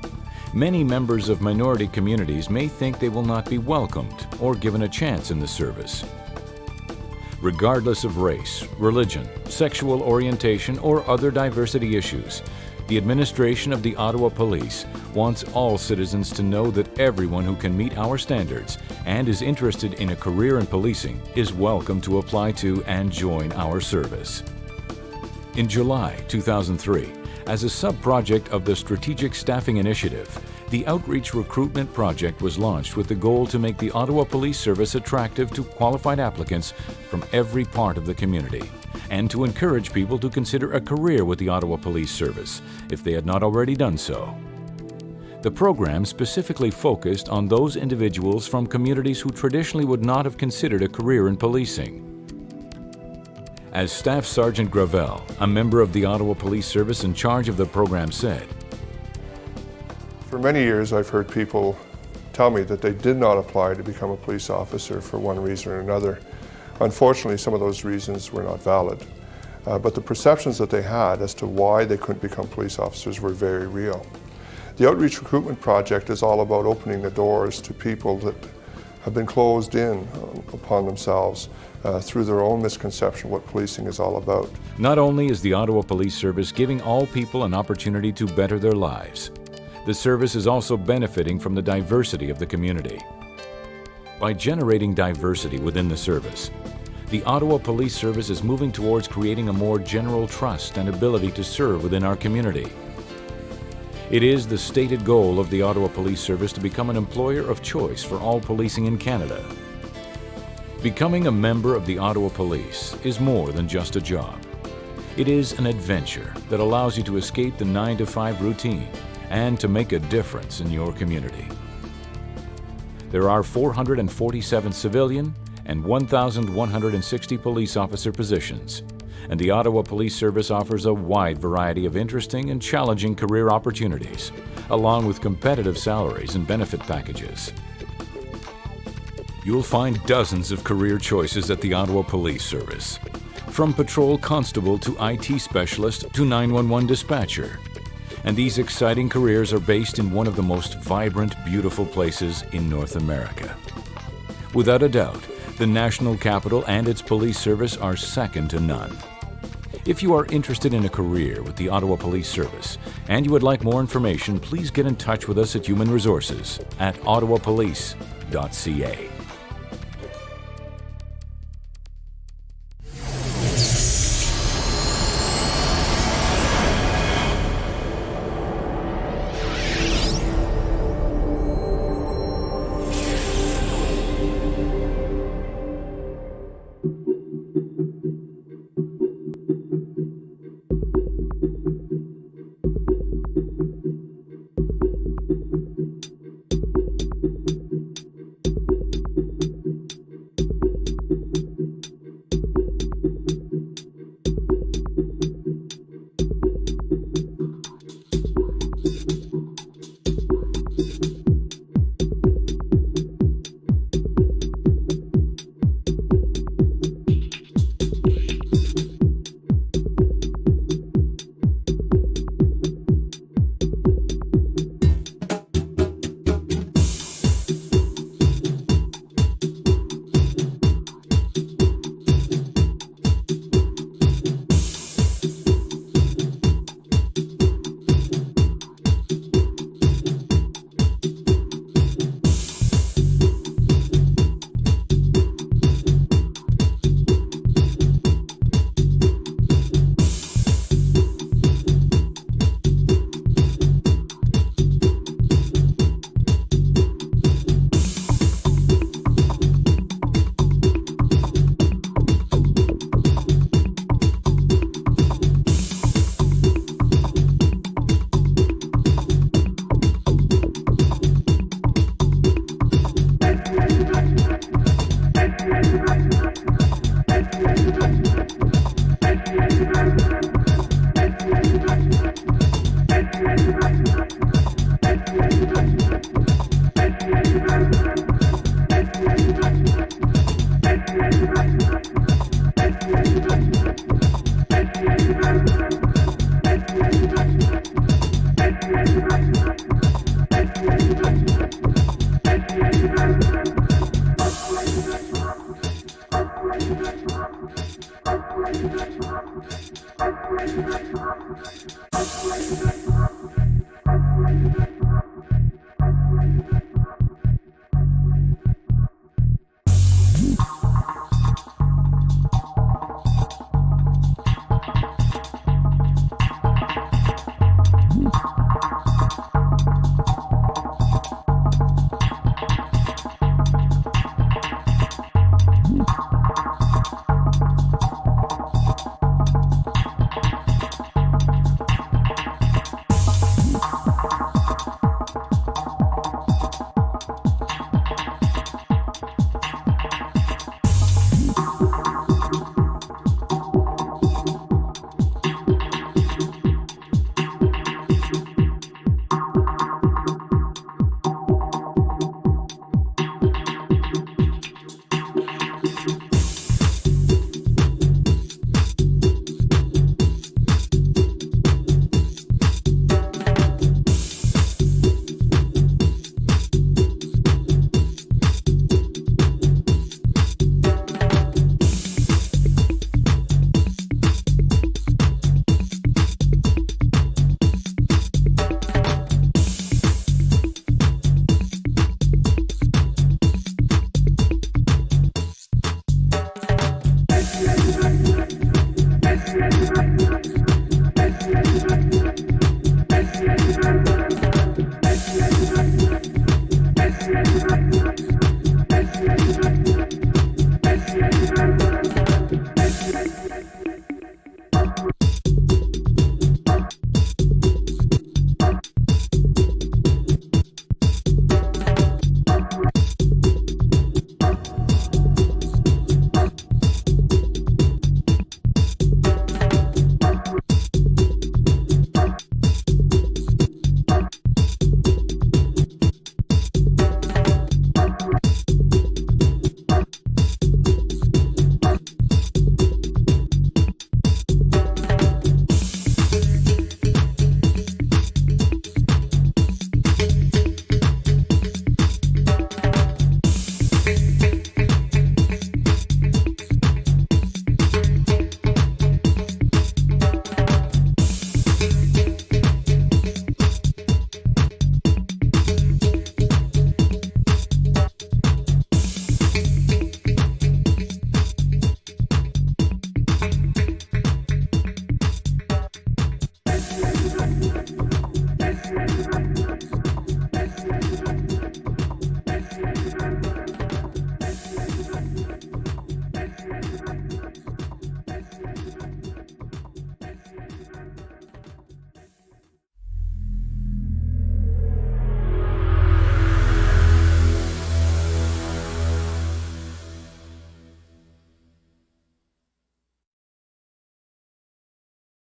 [SPEAKER 1] many members of minority communities may think they will not be welcomed or given a chance in the service. Regardless of race, religion, sexual orientation, or other diversity issues, the administration of the Ottawa Police wants all citizens to know that everyone who can meet our standards and is interested in a career in policing is welcome to apply to and join our service. In July 2003, as a sub-project of the Strategic Staffing Initiative, the Outreach Recruitment Project was launched with the goal to make the Ottawa Police Service attractive to qualified applicants from every part of the community, and to encourage people to consider a career with the Ottawa Police Service if they had not already done so. The program specifically focused on those individuals from communities who traditionally would not have considered a career in policing. As Staff Sergeant Gravel, a member of the Ottawa Police Service in charge of the program, said,
[SPEAKER 5] "For many years I've heard people tell me that they did not apply to become a police officer for one reason or another. Unfortunately, some of those reasons were not valid, but the perceptions that they had as to why they couldn't become police officers were very real. The Outreach Recruitment Project is all about opening the doors to people that have been closed in upon themselves through their own misconception of what policing is all about."
[SPEAKER 1] Not only is the Ottawa Police Service giving all people an opportunity to better their lives, the service is also benefiting from the diversity of the community. By generating diversity within the service, the Ottawa Police Service is moving towards creating a more general trust and ability to serve within our community. It is the stated goal of the Ottawa Police Service to become an employer of choice for all policing in Canada. Becoming a member of the Ottawa Police is more than just a job. It is an adventure that allows you to escape the 9-to-5 routine and to make a difference in your community. There are 447 civilian and 1,160 police officer positions, and the Ottawa Police Service offers a wide variety of interesting and challenging career opportunities, along with competitive salaries and benefit packages. You'll find dozens of career choices at the Ottawa Police Service, from patrol constable to IT specialist to 911 dispatcher. And these exciting careers are based in one of the most vibrant, beautiful places in North America. Without a doubt, the national capital and its police service are second to none. If you are interested in a career with the Ottawa Police Service and you would like more information, please get in touch with us at Human Resources at ottawapolice.ca.